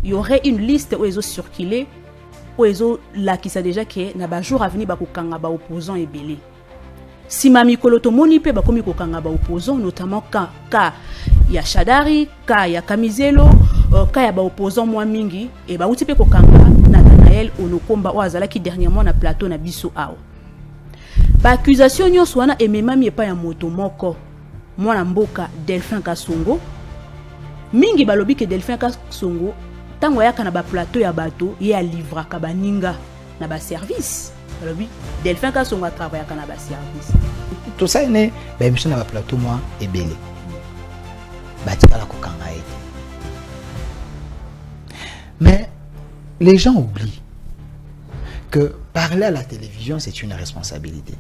il y aurait une liste où ils ont circulé, où ils ont là qui ça déjà que na ba jour à venir ba kokanga ba opposants et belé. Si mami koloto moni pe ba komi kokanga ba opposants, notamment ka ya Shadari, ka ya Kamizelo, ka ya ba opposants moi mingi et ba uti pe kokanga Nathanaël Onokomba o azala ki dernièrement na plateau na biso awo. Ba accusation nyonso wana ememami epa ya moto moko mwana mboka Delphin Kasongo. Mingi balobi ke Delphin Kasongo tango yaka na ba plateau ya bato ye a livra ka baninga na ba service. Balobi Delphin Kasongo travaille ka na ba service. Tout ça né ba émission na ba plateau moi ebele. Batika la kokanga ete. Mais les gens oublient que parler à la télévision c'est une responsabilité.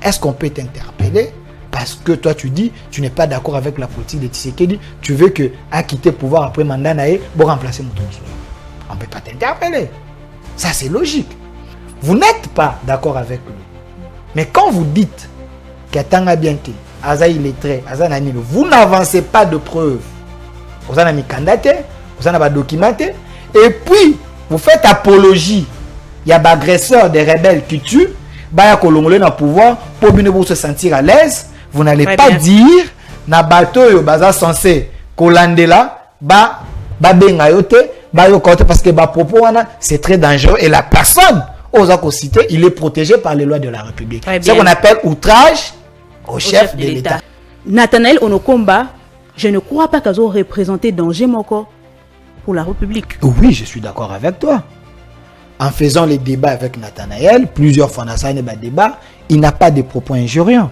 Est-ce qu'on peut t'interpeller parce que toi tu dis tu n'es pas d'accord avec la politique de Tshisekedi, tu veux que à quitter le pouvoir après mandat naé pour remplacer Moutounsou? On ne peut pas t'interpeller. Ça c'est logique. Vous n'êtes pas d'accord avec lui. Mais quand vous dites qu'Atanga Bienté, Aza illettré, Aza Nani, vous n'avancez pas de preuves. Vous en avez candidaté, vous en avez documenté, et puis vous faites apologie. Il y a des agresseurs, des rebelles qui tuent, Baya Kolongolé dans le pouvoir pour se sentir à l'aise. Vous n'allez pas dire na bateau yo baza censé kolandela ba benga yote ba yo côté parce que ba propos wana c'est très dangereux et la personne aux cité il est protégé par les lois de la République. C'est ce qu'on appelle outrage au chef de l'État. Nathanaël Onokomba, je ne crois pas qu'ils ont représenté danger moko pour la République. Oui, je suis d'accord avec toi. En faisant les débats avec Nathanaël, plusieurs fois dans ce débat, il n'a pas de propos injuriants.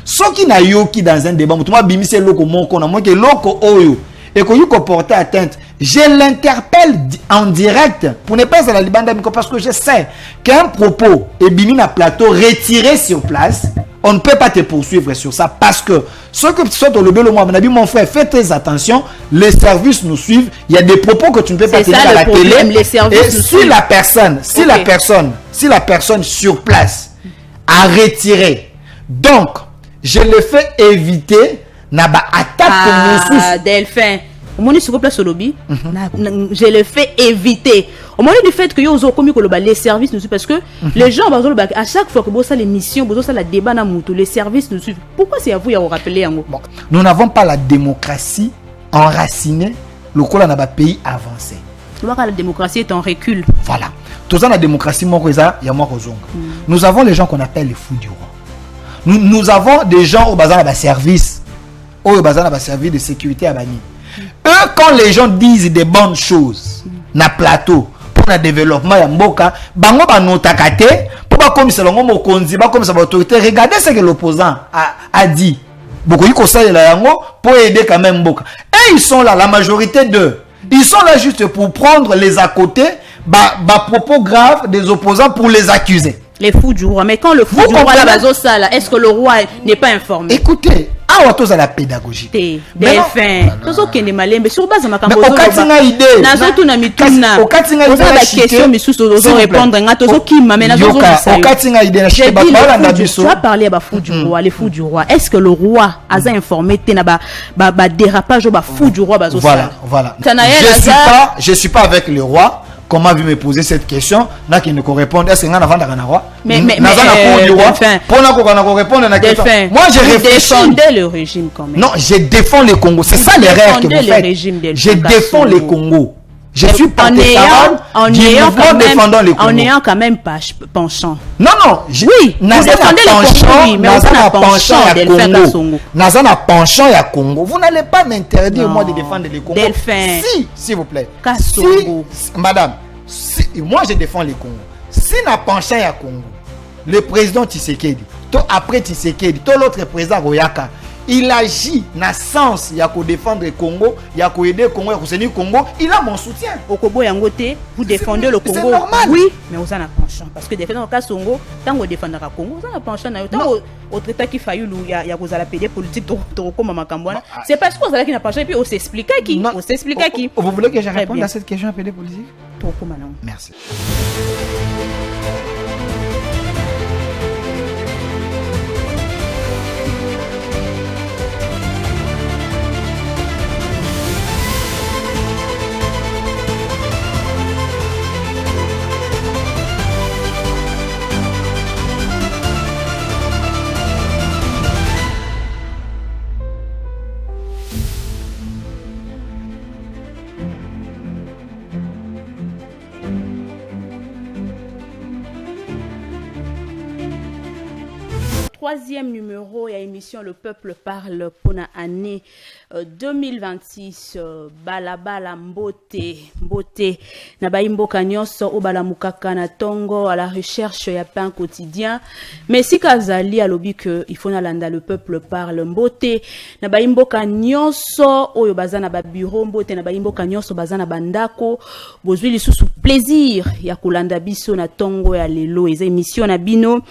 Ce qui n'a yoki dans un débat, moi bimise loko monko na moi que loko oyo et que yuko porter atteinte, je l'interpelle en direct pour ne pas à la libanda parce que je sais qu'un propos est bimi na plateau retiré sur place, on ne peut pas te poursuivre sur ça parce que ce que tu sautes au lobby le moi mon frère, fais très attention, les services nous suivent, il y a des propos que tu ne peux pas tenir à la télé et si la personne sur place a retiré, donc je le fais éviter naba attaque Delphin au moins sur place au lobby je le fais éviter au moins du fait que yo zo komi ko les services nous suivent parce que les gens à chaque fois que bossa l'émission bossa la débat na mutu les services nous suivent. Pourquoi c'est à vous ya rappeler yango? Bon, nous n'avons pas la démocratie enracinée le col na ba pays avancé. La démocratie est en recul. Voilà. Tout ça la démocratie mon ya moi kozonga. Nous avons les gens qu'on appelle les fous du roi. Nous avons des gens au bazar à service, au bazar à service de sécurité à Bani. Eux, quand les gens disent des bonnes choses, na plateau pour le développement ya mboka, bango ba notakate, pour pas comme ça l'ongo mokonzi, pas comme ça l'autorité. Regardez ce que l'opposant a dit. Beaucoup y conseillent la yango pour aider quand même mboka. Et ils sont là, la majorité d'eux. Ils sont là juste pour prendre les à côté, propos graves des opposants pour les accuser. Les fous du roi. Mais quand le fou du roi là, est-ce que le roi n'est pas informé? Écoutez, à la pédagogie. Delphin. Tozo kende malembe sur base makambo. Mais okatinga idée. Nazo tuna mituna. Okatinga idée. La question misusu dozo répondre nga tozo kima mais nazo ça. Okatinga idée na cheba bala na biso. Tu as parlé à fou du roi, les fous du roi. Est-ce que le roi a informé te na ba dérapage ba fou du roi bazo ça? Voilà. Je suis pas avec le roi. Comment vous me poser cette question? Là qui ne correspond. Est-ce que vous avez un roi? Mais moi je défendais le régime quand même. Non, je défends le Congo. C'est ça l'erreur que vous faites. Je défends le Congo. Je suis pas en ayant quand même penchant. Non, oui, vous défendez le Congo, mais vous avez penchant Delphin Kasongo. Nazana penchant ya Congo. Vous n'allez pas m'interdire moi de défendre le Congo. Delphin. Si, s'il vous plaît. Kasongo. Madame, moi je défends le Congo. Si na penchant ya Congo, le président Tshisekedi, après Tshisekedi, tout l'autre président Royaka, il agit dans le sens, il y a qu'à défendre le Congo, il y a qu'à aider le Congo, il y a qu'à soutenir le Congo, il a mon soutien. Au Kobo Yangote, vous défendez le Congo. C'est normal. Oui, mais vous en avez penchant. Parce que défendre le Kasongo, tant que vous défendez le Congo, vous en avez penchant. Tant au traité qui faillit, il y a vous allez payer politique, c'est parce que vous allez qui n'a penchant et puis on s'explique à qui. On s'explique à qui. Vous voulez que je réponde à cette question à PD politique? Merci. troisième numéro et émission Le Peuple Parle pour l'année 2026. Balabala Mbote. Nabaimboka nyonso obala mukaka na tongo à la recherche ya pain quotidien. Mais si Kazali a lobby que il faut nalanda Le Peuple Parle Mbote. Nabaimboka nyonso oyo bazana ba bureau Mbote nabaimboka nyonso bazana bandako. Bozwi lisusu plaisir ya kolanda biso na tongo ya lelo eza émission na bino.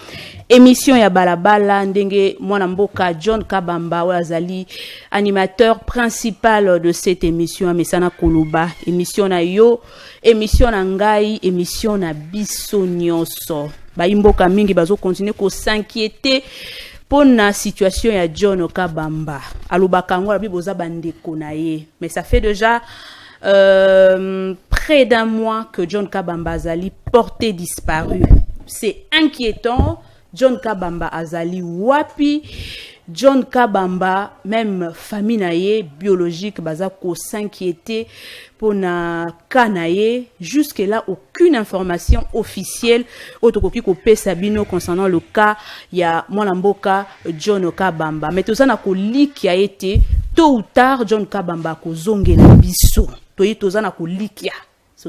Émission ya balabala ndenge mwana mboka John Kabamba wazali animateur principal de cette émission Mesana Koloba émission na yo émission na ngai émission na biso nyonso ba imboka mingi bazo continuer ko s'inquiéter pour la situation ya John Kabamba alobaka ngo la biboza bandeko na ye mais ça fait déjà près d'un mois que John Kabamba azali porté disparu. C'est inquiétant. John Kabamba azali wapi. John Kabamba même famille naie biologique bazako s'inquiéter pour na kanaye jusque là aucune information officielle autokoki ko pesa bino concernant le cas ya mwana mboka John Kabamba mais tout ça na ko leak ya été tôt ou tard John Kabamba ko zongela biso toyi tozana ko leak ya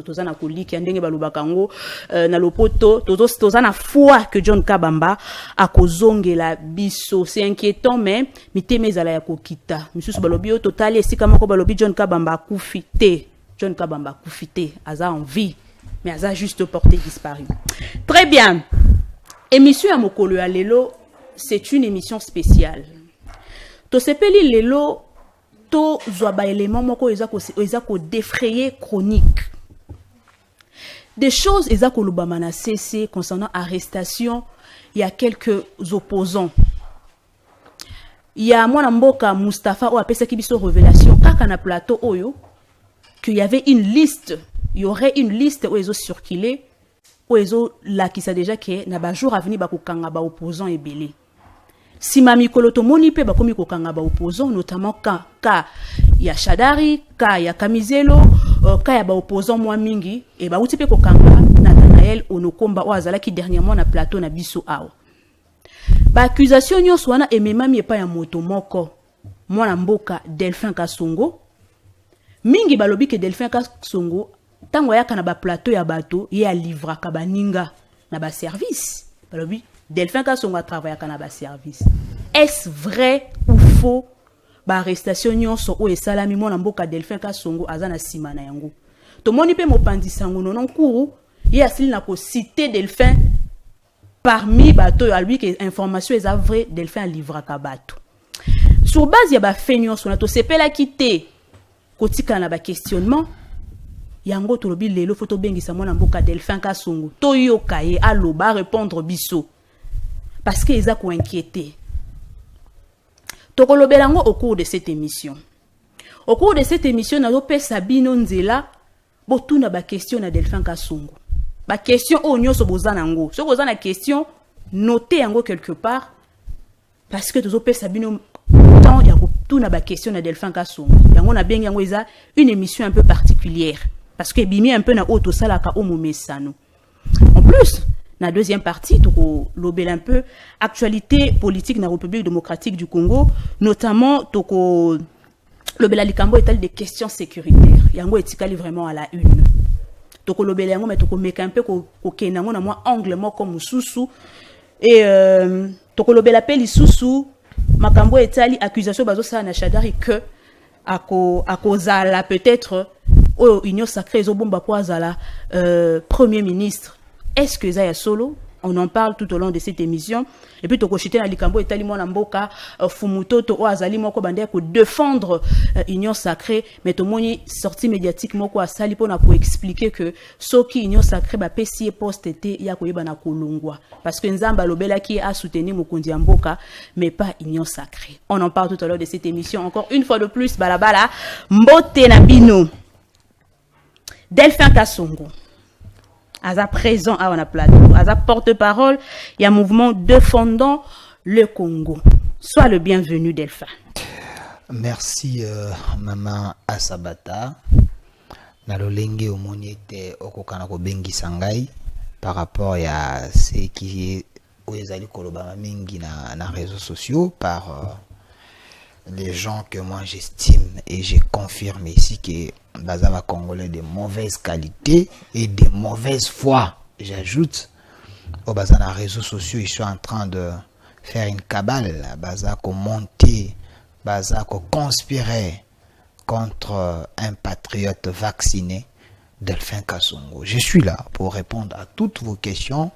tozana ko leak ya ndenge balobaka ngo na lopoto tozana foi que John Kabamba a kozongela biso. C'est inquiétant mais miteme ezala ya kokita misusu balobi o total esika moko balobi John Kabamba akufite. John Kabamba akufite aza en vie mais aza juste porté disparu. Très bien. Émission ya mokolo ya lelo c'est une émission spéciale. To sepeli lelo to zwa ba élément moko eza ko défrayer chronique. Des choses ezako lubamana cessé concernant arrestation, il y a quelques opposants. Il y a mwana mboka Mustafa ou apesa kibiso révélation kaka na plateau oyo qu'il y avait une liste, il y aurait une liste où ezo circuler où ezo la qui sa déjà que na ba jour à venir ba kokanga ba opposants ebele. Si mami koloto moni pe ba komi kokanga ba opposants notamment ka ya Shadari, ka ya Kamizelo, ka ya ba opposants mwa mingi et ba uti pe kokanga Nathanael Onokomba o azalaki dernièrement na plateau na biso awa. Ba accusation nyonso wana ememami epa ya moto moko mwana mboka Delphin Kasongo. Mingi balobi ke Delphin Kasongo tango yaka na ba plateau ya bato ye a livra ka baninga na ba service. Balobi Delphin Kasongo a travaillé à ba service. Est-ce vrai ou faux? Ba arrestation nyonso o esalami mwana mboka Delphin Kasongo azana sima na yango. To moni pe mopandisa ngo non kuru ye asili na ko citer Delphin parmi bato à lui que information est vraie Delphin livra ka bato. Sur base ya ba fait nyonso na to sepela kité kotika na ba questionnement yango to lobi lelo photo bengisa mwana mboka Delphin Kasongo to yoka ye aloba répondre biso parce que ils a ko inquiété. Tokolobelango au cours de cette émission. Au cours de cette émission na lope Sabino Nzela botuna ba question na Delphin Kasongo. Ba question o nyoso bozana ngo. So bozana question notez yango quelque part parce que tozope Sabino temps ya kotuna ba question na Delphin Kasongo. Yango na bengi yango eza une émission un peu particulière parce que bimi un peu na auto salaka o momesano. En plus, la deuxième partie, toko lobel un peu actualité politique dans la République démocratique du Congo, notamment toko lobel likambo est des questions sécuritaires. Yango etikali vraiment à la une. Toko lobel yango mais toko meka un peu ko kenango na moi angle mo comme susu et toko lobel appel susu makambo etali accusation bazo sa na Shadari que akozala peut-être au union sacrée zo bomba po azala premier ministre. Est-ce que Zaya Solo? On en parle tout au long de cette émission. Et puis, toko chité na likambo etali mwana mboka fumutoto o azali moko bande ko défendre union sacrée, mais to moni sortie médiatique moko asali pona ko expliquer que soki union sacrée ba pesi poste été ya ko yeba na kolongwa parce que nzamba lobela qui a soutenu mokonzi ya mboka mais pas union sacrée. On en parle tout au long de cette émission. Encore une fois de plus balabala mbote na bino. Delphin Kasongo. Aza présent à la plateau, Aza porte-parole, il y a un mouvement défendant le Congo. Sois le bienvenu, Delphin. Merci, Maman Asabata. Nalolenge omoniete okokana ko bengi sangai par rapport à ce qui où ils allaient koloba mingi na réseaux sociaux par les gens que moi j'estime et je confirme ici que Bazava Congolais de mauvaise qualité et de mauvaise foi. J'ajoute, au Bazana réseaux sociaux, ils sont en train de faire une cabale, Bazako monter, Bazako conspirer contre un patriote vacciné, Delphin Kasongo. Je suis là pour répondre à toutes vos questions,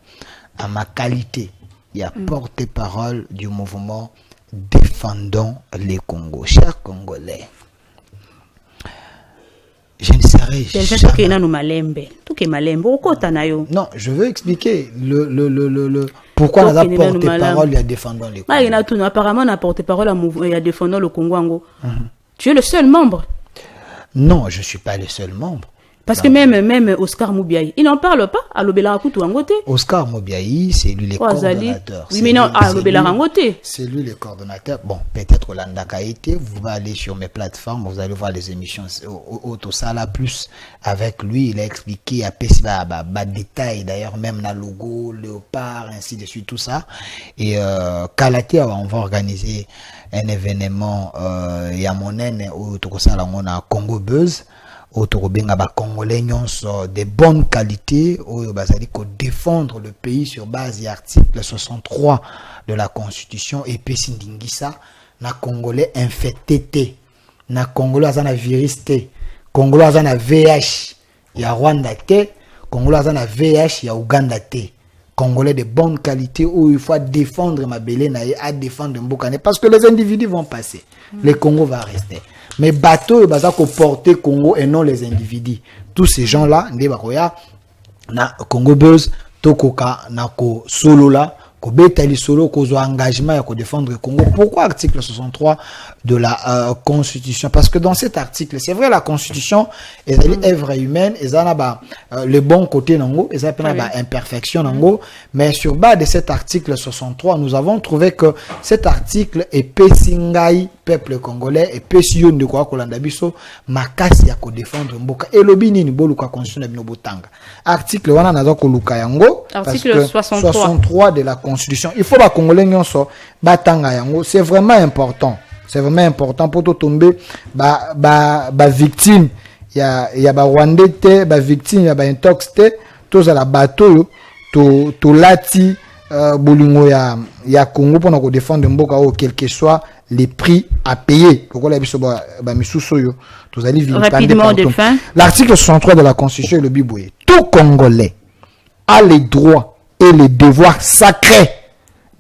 à ma qualité et à porte-parole du mouvement Défendons les Congos. Chers Congolais, je ne serai jamais... Non, je veux expliquer pourquoi on a porte-parole et à Défendons les Congos. Apparemment, on a porte-parole et à Défendons le Congo. Tu es le seul membre? Non, je ne suis pas le seul membre. Parce que même Oscar Moubiaï, il n'en parle pas à l'Obélarakoutou Angote. Oscar Moubiaï, c'est lui le coordonnateur. Oui, mais non, à l'Obélarangote. C'est lui le coordonnateur. Bon, peut-être Landaka été, vous allez aller sur mes plateformes, vous allez voir les émissions au Sala Plus avec lui. Il a expliqué à Pessiba, détails, d'ailleurs, même la logo, léopard, ainsi de suite, tout ça. Et Kalaté, on va organiser un événement, il y a mon aine au Tokosala, on a Congo Buzz. Autorobenga ba Congolais nyonso de bonne qualité oyo bazali ko défendre le pays sur base de l'article 63 de la Constitution et pesi ndingisa na Congolais infecté na Congolais azana virus te, Congolais azana VIH ya Rwanda te, Congolais azana VIH ya Uganda te. Congolais de bonne qualité où il faut défendre ma belé na à défendre Mbokane parce que les individus vont passer, le Congo va rester. Mais bateau baza ko porter Congo et non les individus. Tous ces gens là ndé bakoya na Congo Buzz tokoka na ko solo là ko betali solo ko zo engagement ya ko défendre le Congo. Pourquoi article 63 de la Constitution? Parce que dans cet article, c'est vrai la Constitution est œuvre humaine, et ça ba le bon côté nango, et ça peut ba imperfection nango, mais sur base de cet article 63, nous avons trouvé que cet article est pesingai peuple congolais et pesio de quoi kolanda biso makasi ya ko défendre mboka et lobini ni boluka constitution na bino botanga. Article wana nazo ko luka yango article 63 de la Constitution. Il faut ba congolais nyonso batanga yango, c'est vraiment important. C'est vraiment important pour tout tomber ba victime ya ba Rwandais te, ba victime ya ba intox te, tous à la bateau to lati bolingo ya Congo pour nous défendre mboka o quel que soit les prix à payer. Rapidement de fin. L'article 63 de la Constitution le Biboué. Tout Congolais a les droits et les devoirs sacrés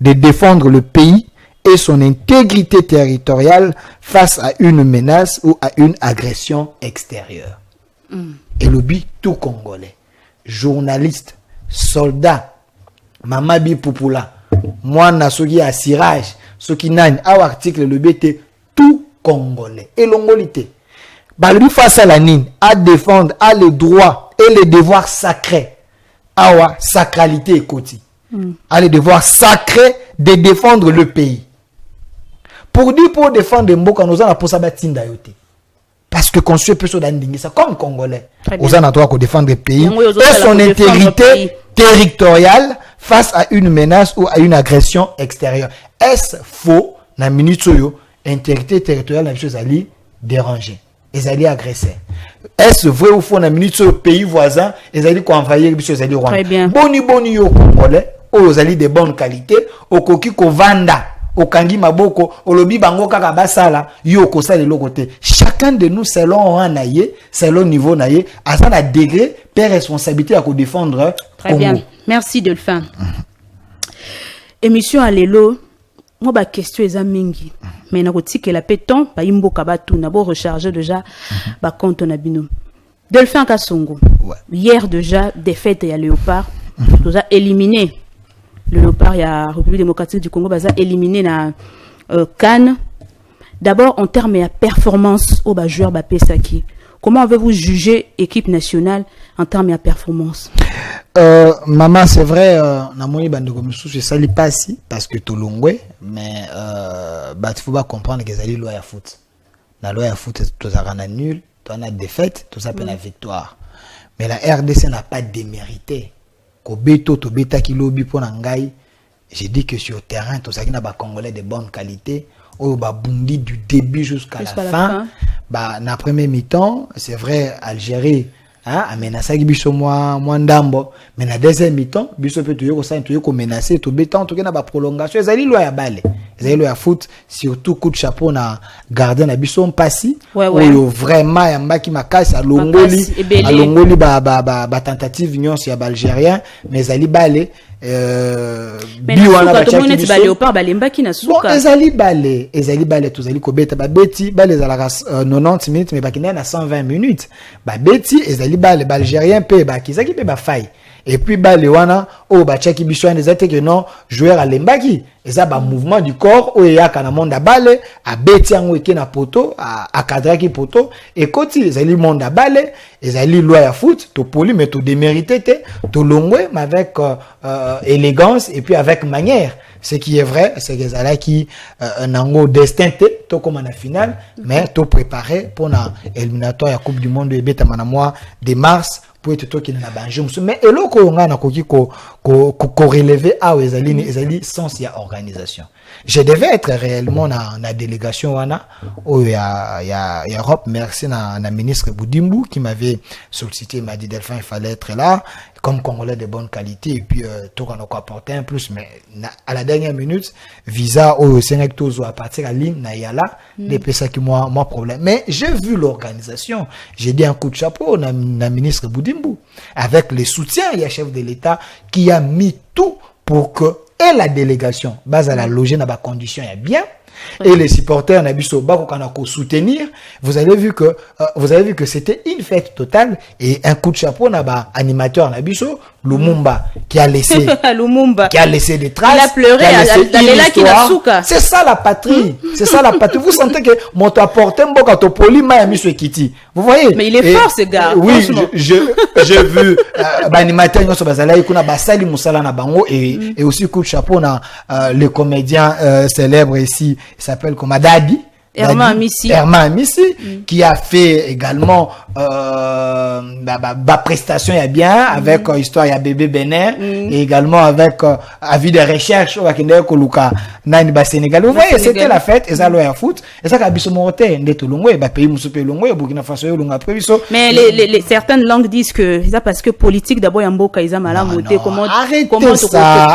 de défendre le pays et son intégrité territoriale face à une menace ou à une agression extérieure. Et le but, tout Congolais, journaliste, soldat, Mamabi Poupoula, moi, Nasogi à Sirage, ce qui n'a un article, le but, tout Congolais. Et l'ongolité, lui face à la nine, à défendre, à les droits et les devoirs sacrés, à sacralité et côté, à les devoirs sacrés de défendre le pays. Pour défendre Mboka, nous avons pour ça batinda yote. Parce que qu'on suit personne d'indinguer ça comme Congolais. Nous avons droit de défendre le pays et son intégrité territoriale face à une menace ou à une agression extérieure. Est-ce faux? Na minute soyo, intégrité territoriale, la chose allait déranger. Ils allaient agresser. Est-ce vrai ou faux? Na minute soyo, pays voisin, ils allaient envahir, ils allaient rendre. Très bien. Boni yo Congolais, aux alliés de bonne qualité, au koki ko vanda. Au kangi maboko, au lobby bango kaka basala, yo kosa le lokote. Chacun de nous, selon un naïe, selon niveau naïe, à ça, la degré, per responsabilité à défendre. Très Congo. Bien. Merci, Delphin. Émission à l'élo, moi, ma question est à mingi. Mais na koti que la péton, ba imbo kabatu, na bo recharger déjà, ba compte na bino. Delphin Kasongo. Ouais. Hier déjà, défaite et à Léopard, nous a éliminé. Le Léopard, il y a la République démocratique du Congo, a éliminé la Cannes. D'abord, en termes de performance, au joueur Pesaki. Comment avez-vous jugé l'équipe nationale en termes de performance? Maman, c'est vrai, namoni bandekomisu, je sali pas si, parce que tout longwe, mais il faut pas comprendre que c'est la loi à foot. La loi à foot, tout ça rend nul, tout ça défaite, tout ça peut la victoire. Mais la RDC n'a pas démérité. Ko beto to beta ki lobi po na ngai j'ai dit que sur le terrain, tout ça, il y a des Congolais de bonne qualité, au Burundi du début jusqu'à la fin. Bah, na premier mi-temps, c'est vrai, Algérie, hein, a menacé biso moi ndambo, mais na deuxième mi-temps, biso peut toujours ça, toujours menacer, tout béton, tout na ba prolongation, ils allaient loyer balle. Ils allaient loyer foot, surtout coup de chapeau na garder na biso passi. Ouais. Vraiment yamba qui makasi à longoli ba tentative union sur Algérien, mais ils allaient balle. Mais na léopard balembaki na suka. Bon, ezali balé tous ali kobeta ba beti balé za la 90 minutes mais bakina na 120 minutes. Ba beti ezali balé algérien pe ba kizaki pe ba faille. Et puis balé wana o ba chaki biso ane zate que non joueur alembaki. Eza ba mouvement du corps o ya kana monde balé a beti ango eke na poto a kadraki poto et koti ezali monde balé ezali loi ya foot to poli mais to démérité to longwe mais avec élégance et puis avec manière. Ce qui est vrai, c'est que ça qui un destin to comme en finale, mais to préparé pour la éliminatoire à Coupe du Monde de bêta mois de mars pour être toi qui n'a banjé. Mais et là qu'on a koki ko relever à ezali sans y a organisation. Je devais être réellement dans la délégation wana où il y a Europe. Merci na ministre Boudimbu qui m'avait sollicité, il m'a dit Delphin il fallait être là comme Congolais de bonne qualité et puis tout qu'on a apporté un plus mais à la dernière minute visa au Sénégal tozo à partir à ligne na yala des ça qui moi problème. Mais j'ai vu l'organisation, j'ai dit un coup de chapeau na ministre Boudimbu avec le soutien il y a chef de l'État qui a mis tout pour que et la délégation base à la loger dans des conditions bien et les supporters nabiso bako kana ko soutenir. Vous avez vu que c'était une fête totale et un coup de chapeau na ba animateur nabiso Lumumba qui a laissé des traces. Il a pleuré c'est ça la patrie. C'est ça la patrie. Vous sentez que mon apporté mboka to poli ma miso ekiti. Vous voyez? Mais il est fort ce gars. Oui, j'ai vu animateur nyoso bazala ikuna basali musala na bango et aussi coup de chapeau na le comédien célèbre ici, il s'appelle comme Dadi Herman Amissi qui a fait également prestation il y a bien avec histoire il y a bébé Benin et également avec avis de recherche au Kenya Koluka nani ba Sénégal. Vous voyez c'était la fête et ça loya foot et ça ka biso monté ndeto longwe ba pays musupe longwe Burkina Faso yo longa previso. Mais les certaines langues disent que ça parce que politique d'abord yamboka isa mala moté comment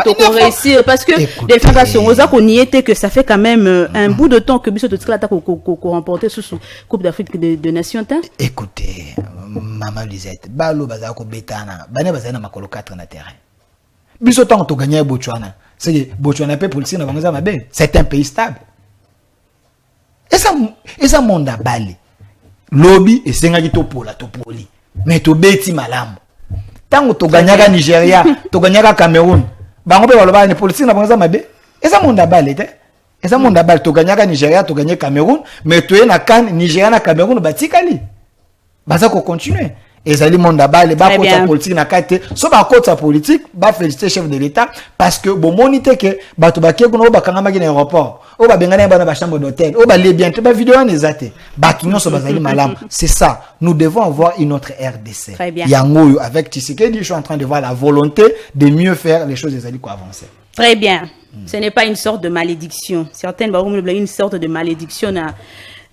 to réussir parce que les femmes sont oza ko niete que ça fait quand même un bout de temps que biso to tsala qu'on remporté sous Coupe d'Afrique de Nations. Écoutez, Maman Lisette, balo bazako betana, bane bazana makolo 4 na terrain. Biso tant to gagner Botswana. C'est que Botswana peut politique na bangoza mabe. C'est un pays stable. Et ça monde a balé. Lobby et senga to poli. Mais to beti malamu. Tant to gagner Nigeria, to gagner Cameroun. Bango pe baloba ni politique na bangoza mabe. Et ça monde a balé. Et ça monde a balé to gagner Nigeria, to gagner Cameroun, mais to na kan Nigeria na Cameroun batikali. Baza ko continuer. Et ça li monde a balé ba ko ta politique na kate. So ba ko ta politique, ba féliciter chef de l'État parce que bon monité que ba to ba ke ko ba kanga magi na aéroport. O ba bengana ba na chambre d'hôtel. O ba les bien to ba vidéo en ezate. Ba kinyo so bazali malam. C'est ça. Nous devons avoir une autre RDC. Yango avec Tshisekedi, je suis en train de voir la volonté de mieux faire les choses ezali ko avancer. Très bien. Ce n'est pas une sorte de malédiction. Certaines vont une sorte de malédiction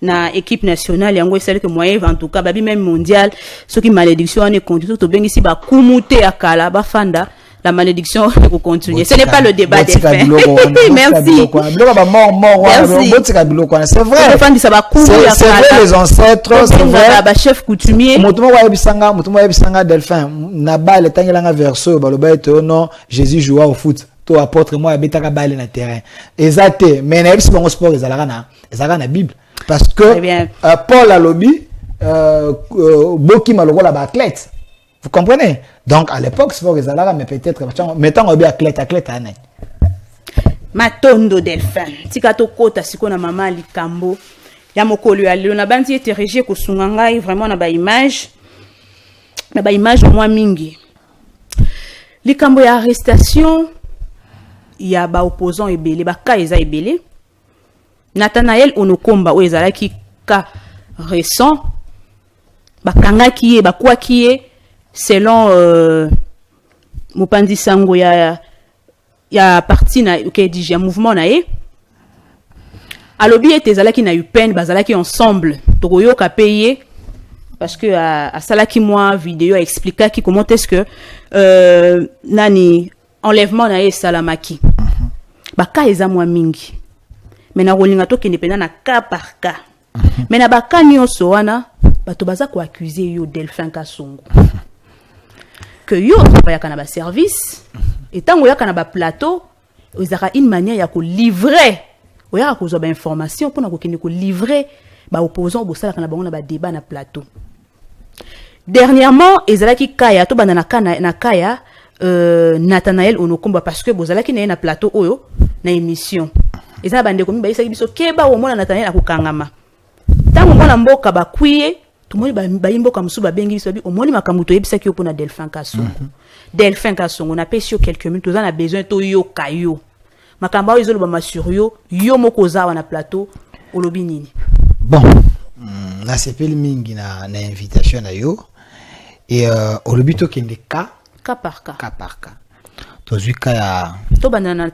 na équipe nationale yango c'est que moyen en tout cas babi même mondial ce qui malédiction on est continue to bengi si ba kumuté akala ba fanda la malédiction pour continuer. Ce n'est pas le débat des faits. Merci. C'est vrai. C'est vrai les ancêtres, c'est vrai. Ba chef coutumier. Mutumo wa bisanga Delphin na ba le tangela verso ba lo ba eto non Jésus joua au foot. To apôtre moi betaka balle na terrain. Exacté, mais na biso bango sport ezalaka na Bible. Parce que Paul a lobby, Boki Malogola ba athlète. Vous comprenez? Donc à l'époque, c'est pas que mais peut-être mettons obi athlète ane. Matondo Delphin. Tikato kota siko na mama likambo. Ya mokolo ya lelo na bandi ete régie ko sungangai vraiment na ba image. Na ba image moi mingi. Likambo ya arrestation ya ba opposant ebele ba ka eza ebele. Nathanaël Onokomba o ezalaki ka récent bakangaki ye bakwaki ye selon Mopandi Sango ya ya parti na OK dit mouvement na ye alobi ete ezalaki na UPN bazalaki ensemble tokoyoka payer parce que à salaki moi vidéo expliquait comment est-ce que nani enlèvement na ye salamaki baka eza mwa mingi mais na rolinga to kende pena na cas par cas mais na baka nyonso wana bato baza ko accuser yo Delphin Kasongo que yo pa yakana ba service et tango yakana ba plateau ezaka une manière ya ko livrer oya ko zo ba information pona ko kende ko livrer ba opposant bo sala kana bango na ba débat na plateau. Dernièrement ezalaki kaya to bana na kaya Nathanael Onokomba parce que bozalaki na plateau oyo na émission eza bande komi ba isaki biso keba o mona Nathanael akukangama tango mona mboka ba kwiye tumoni ba imboka musuba bengi biso bi omoni makamuto yebisaki yo pona Delphin Kasongo Delphin Kasongo na pesi yo quelques minutes on a besoin to yo kayo makamba oyo zolo ba masur yo moko zawa na plateau olobi nini bon na sepeli mingi na invitation na yo et olobi to kende cas par cas.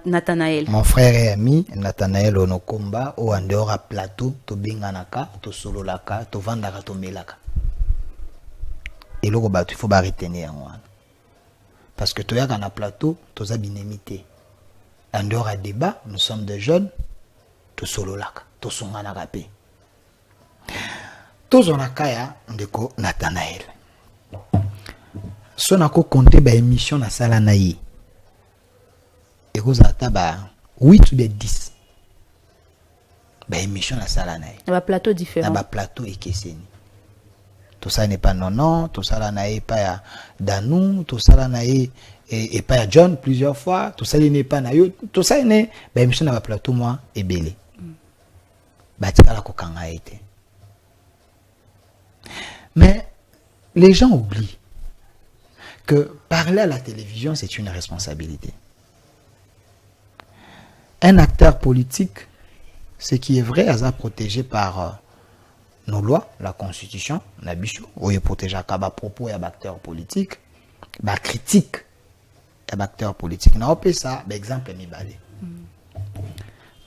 Nathanael. Mon frère et ami Nathanael Onokomba au en dehors à plateau to binganaka to solo laka to vandaka to melaka. Et le il faut pas retenir moi. Parce que to yaka na plateau to za binemité. En dehors à débat, nous sommes des jeunes to solo laka to songana rapé. To zonaka ya ndeko Nathanael. Si on a compté ba émission na sala na ye et vous ata ba 8 ou 10 ba émission na sala na ye ba plateau différent na ba plateau ekeseni tout ça n'est pas non tout ça là na ye pas ya Danou tout ça là na ye et pas ya John plusieurs fois tout ça n'est pas na yo tout ça n'est ba émission na ba plateau moi ebele ba tikala ko kanga été mais les gens oublient que parler à la télévision, c'est une responsabilité. Un acteur politique, ce qui est vrai, est protégé par nos lois, la Constitution, la bichou, où il protège à propos et à acteur politique, bah critique à acteur politique. On peut ça, par exemple,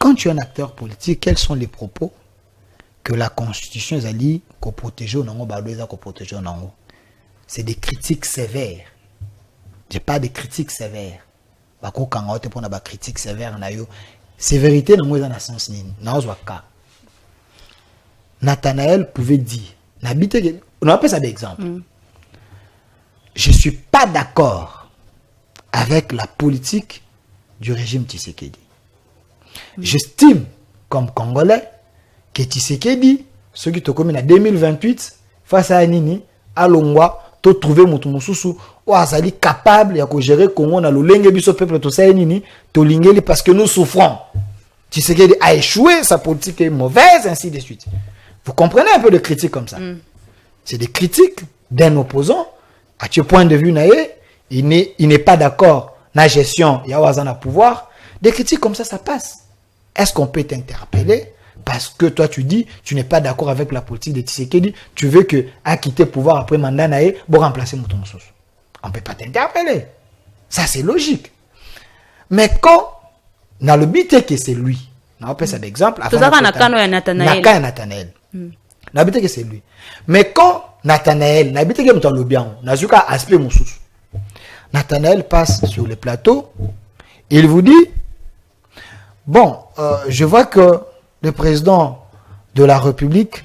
quand tu es un acteur politique, quels sont les propos que la Constitution a dit qu'on protège au Nango, qu'on protège au Nango? C'est des critiques sévères. J'ai pas de critiques sévères. Bako kangote pour na ba critique sévère na yo. Sévérité na moi dans sens nini. Na ozwaka. Nathanael pouvait dire, n'habite on appelle ça d'exemple. Je suis pas d'accord avec la politique du régime Tshisekedi. J'estime comme Congolais que Tshisekedi, ce qui te commis en 2028 face à Nini, à Longwa to trouver mutu mususu o azali capable ya ko gérer Congo na lolenge biso peuple to sa nini to lingeli parce que nous souffrons. Tshisekedi a échoué, sa politique est mauvaise, ainsi de suite. Vous comprenez un peu de critiques comme ça. C'est des critiques d'un opposant à ce point de vue naé, il n'est pas d'accord na gestion ya wazana pouvoir. Des critiques comme ça passe. Est-ce qu'on peut t'interpeller parce que toi tu dis tu n'es pas d'accord avec la politique de Tshisekedi, tu veux que à quitter le pouvoir après mandat naé pour remplacer Mouton Sous. On peut pas t'interpeller. Ça c'est logique. Mais quand dans le but que c'est lui, on peut ça d'exemple tout ça na Nathanael. Na but que c'est lui. Mais quand Nathanael, na but que Mouton Lobian, na zuka aspect Moussous. Nathanael passe sur le plateau, il vous dit bon, je vois que le président de la République,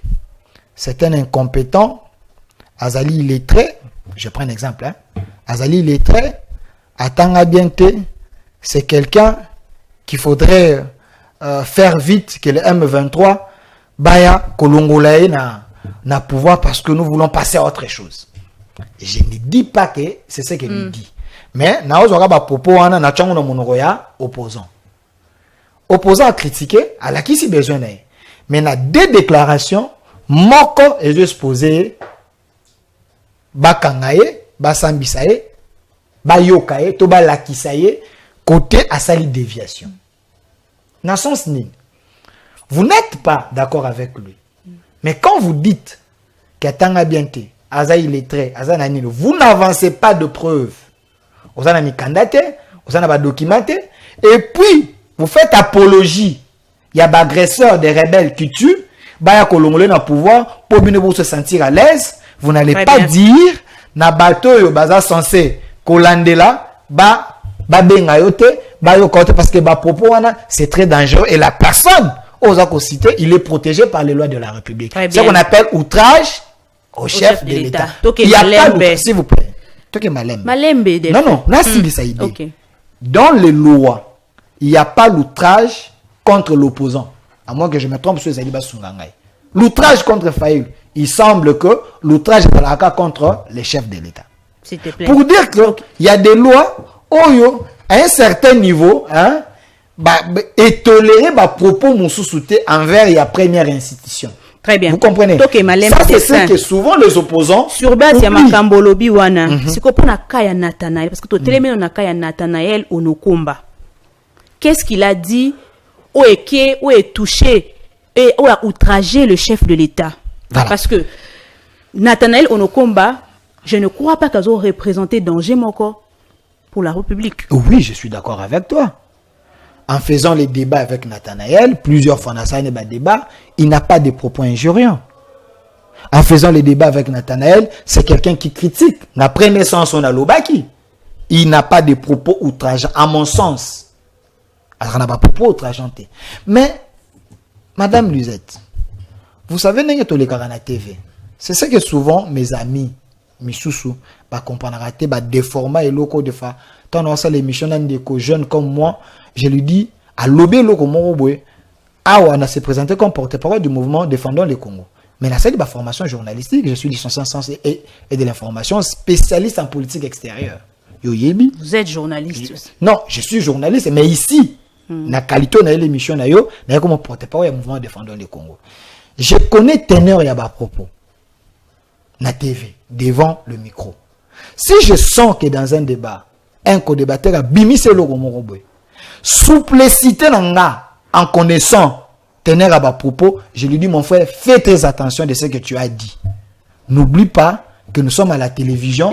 c'est un incompétent. Azali illettré, je prends un exemple. Azali illettré, Atanga Bienté, c'est quelqu'un qu'il faudrait faire vite que le M23 Baya Kolongolae na pouvoir parce que nous voulons passer à autre chose. Et je ne dis pas que c'est ce qu'il dit. Mais na ozora ba popo wana na changu na monoroya opposant. Opposant à critiquer, à la qui si besoin n'est. Mais il y a deux déclarations, moko et je posé, bakangaye, basambisaye, bayokaye, toba lakisaye, côté à sali déviation. Dans son sens, vous n'êtes pas d'accord avec lui. Mais quand vous dites qu'Atanga Bienté, Aza illettré, Aza nanino, vous n'avancez pas de preuves. Vous avez mis candidaté, vous avez documenté. Et puis, vous faites apologie. Il y a des agresseurs, des rebelles qui tuent. Il y a des dans le pouvoir pour se sentir à l'aise. Vous n'allez pas dire, na bateau yo baza censé kolandela ba benga yote ba yo côté parce que ba propos c'est très dangereux et la personne aux cité, il est protégé par les lois de la République. C'est ce qu'on appelle outrage au chef de l'État. Il y a pas, s'il vous plaît. Non, là c'est ça idée. Dans les lois, il n'y a pas l'outrage contre l'opposant. À moins que je me trompe sur Zaliba Sungangai. L'outrage contre Faïl, il semble que l'outrage est la cas contre les chefs de l'État. Pour dire qu'il y a des lois, à un certain niveau, et tolérer ma propos mon sous-souté envers la première institution. Très bien. Vous comprenez? Ça, c'est ce que souvent les opposants. Sur base, il y a Makambolobi wana. C'est qu'on a Kaya Nathanaël. Parce que tout le monde a Kaya Nathanaël Onokomba. Qu'est-ce qu'il a dit? Où est touché et où a outragé le chef de l'État. Voilà. Parce que Nathanaël Onokomba, je ne crois pas qu'ils ont représenté danger moko pour la République. Oui, je suis d'accord avec toi. En faisant les débats avec Nathanaël, plusieurs fois dans ce débat, il n'a pas de propos injuriants. En faisant les débats avec Nathanaël, c'est quelqu'un qui critique. La première sens, on a l'obaki. Il n'a pas de propos outrageants, à mon sens. Alors, on n'a pas de propos outrageantés. Mais, Madame Luzette, vous savez, n'est-ce que les cas à TV. C'est ce que souvent mes amis, mes sous-sous, comprennent, déformer et locaux de fa. Tant on a l'émission d'un jeunes comme moi, je lui dis, à l'obé loko moroboué, on a se présenté comme porte-parole du mouvement défendant le Congo. Mais la salle de formation journalistique, je suis licencié en sciences et de l'information, spécialiste en politique extérieure. Vous êtes journaliste? Non, je suis journaliste, mais ici, la qualité de l'émission, je comme porte-parole du mouvement défendant le Congo. Je connais teneur et à propos. Na TV, devant le micro. Si je sens que dans un débat, un co-débatteur a bimi ce logo moroboué, souplicité en connaissant tenir à bas propos, je lui dis mon frère, fais très attention de ce que tu as dit. N'oublie pas que nous sommes à la télévision.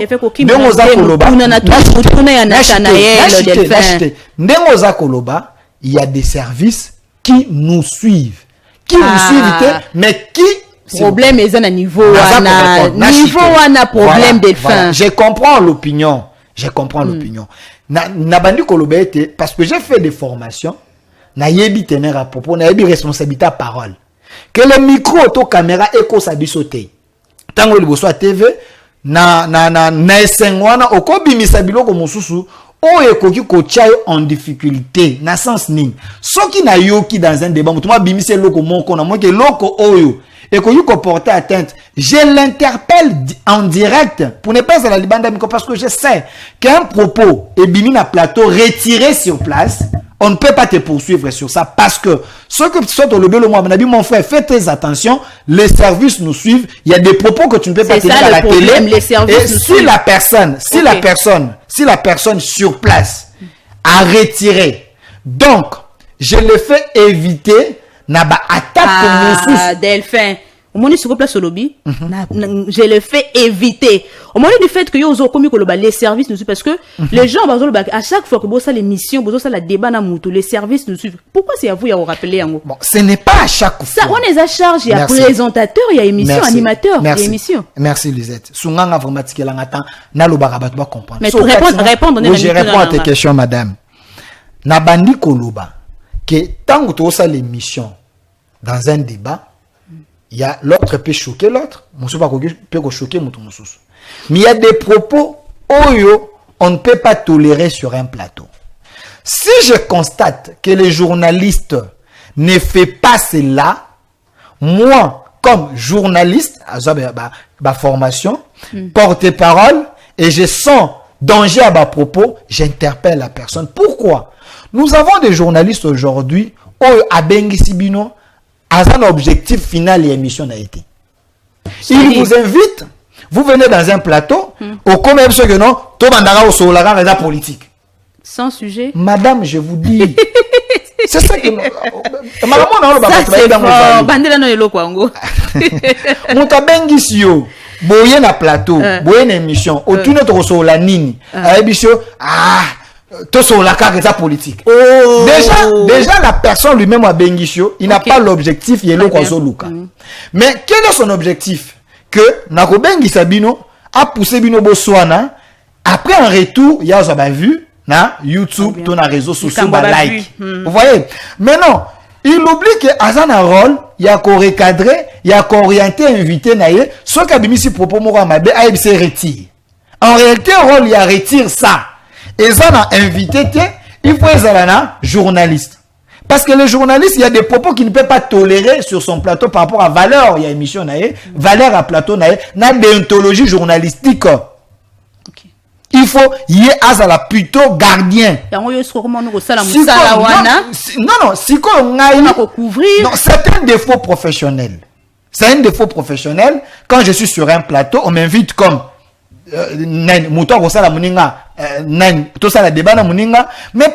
Il y a des services qui nous suivent. Qui nous suivent, mais qui problème est à niveau problème des fins. Je comprends l'opinion. Nabandi kolobete parce que j'ai fait des formations, na yebi tenir à propos, na yebi responsabilité à parole. Que le micro auto caméra éco sa bisoté. Tango liboso à TV na esengwana okobi misabilo ko mususu o ekoki ko chayo en difficulté na sens ni. Soki na yoki dans un débat, mutuma bimise loko moko na moke loko oyo et qu'on y porter atteinte, je l'interpelle en direct pour ne pas à la libanda parce que je sais qu'un propos est bimi na plateau retiré sur place, on ne peut pas te poursuivre sur ça parce que ce que tu souhaites au lobby le mois, mon frère, fais très attention, les services nous suivent, il y a des propos que tu ne peux pas tenir à la télé. Et si la personne sur place a retiré, donc je le fais éviter. Delphin. Au moment où place au lobby, je le fais éviter. Au moment du fait que les services nous suivent, parce que les gens, à chaque fois que vous avez l'émission, vous avez le débat, les services nous suivent. Pourquoi c'est à vous de vous rappeler? Bon, ce n'est pas à chaque fois. Ça, on les a chargés. Il y a présentateur, il y a émission, animateur, il y a émission. Merci, Lisette. Sounganga informatique, comprendre. Mais pour répondre, je réponds à tes questions, madame. Nabandi Koloba, que tant que tu as l'émission, dans un débat, il y a l'autre peut choquer l'autre, peut choquer l'autre. Mais il y a des propos on ne peut pas tolérer sur un plateau. Si je constate que les journalistes ne font pas cela, moi, comme journaliste, à ma formation, porte-parole, et je sens danger à ma propos, j'interpelle la personne. Pourquoi? Nous avons des journalistes aujourd'hui à Bengisibino, à un objectif final et émission n'a été. Il vous invite, vous venez dans un plateau, au comme ce que non, tout mandara au solara la politique. Sans sujet. Madame, je vous dis. C'est ça que nous. Boye na plateau, boye na émission, au tout notre sola nini. Aébisio, tout sur la carte de politique. Oh. Déjà la personne lui-même a bengisho, il n'a pas l'objectif yelo kwazo luka. Mais quel est son objectif? Que Nakobengi Sabino a poussé Bino Botswana. Après en retour, il y a ça vu na YouTube, ton réseaux sociaux, like. Vous voyez? Mais non, il oublie que Azana rôle, il y a qu'on recadrer, il y a qu'on orienter, inviter naïe. Soit qu'abimisi propos mora mabe, aïe se retire. En réalité, rôle, il y a retire ça. Et ça n'a invité, il faut être journaliste. Parce que les journalistes, il y a des propos qu'il ne peut pas tolérer sur son plateau par rapport à valeur. Il y a émission, valeur à plateau, na déontologie journalistique. Il faut y aller plutôt gardien. Non, c'est un défaut professionnel. C'est un défaut professionnel. Quand je suis sur un plateau, on m'invite comme mais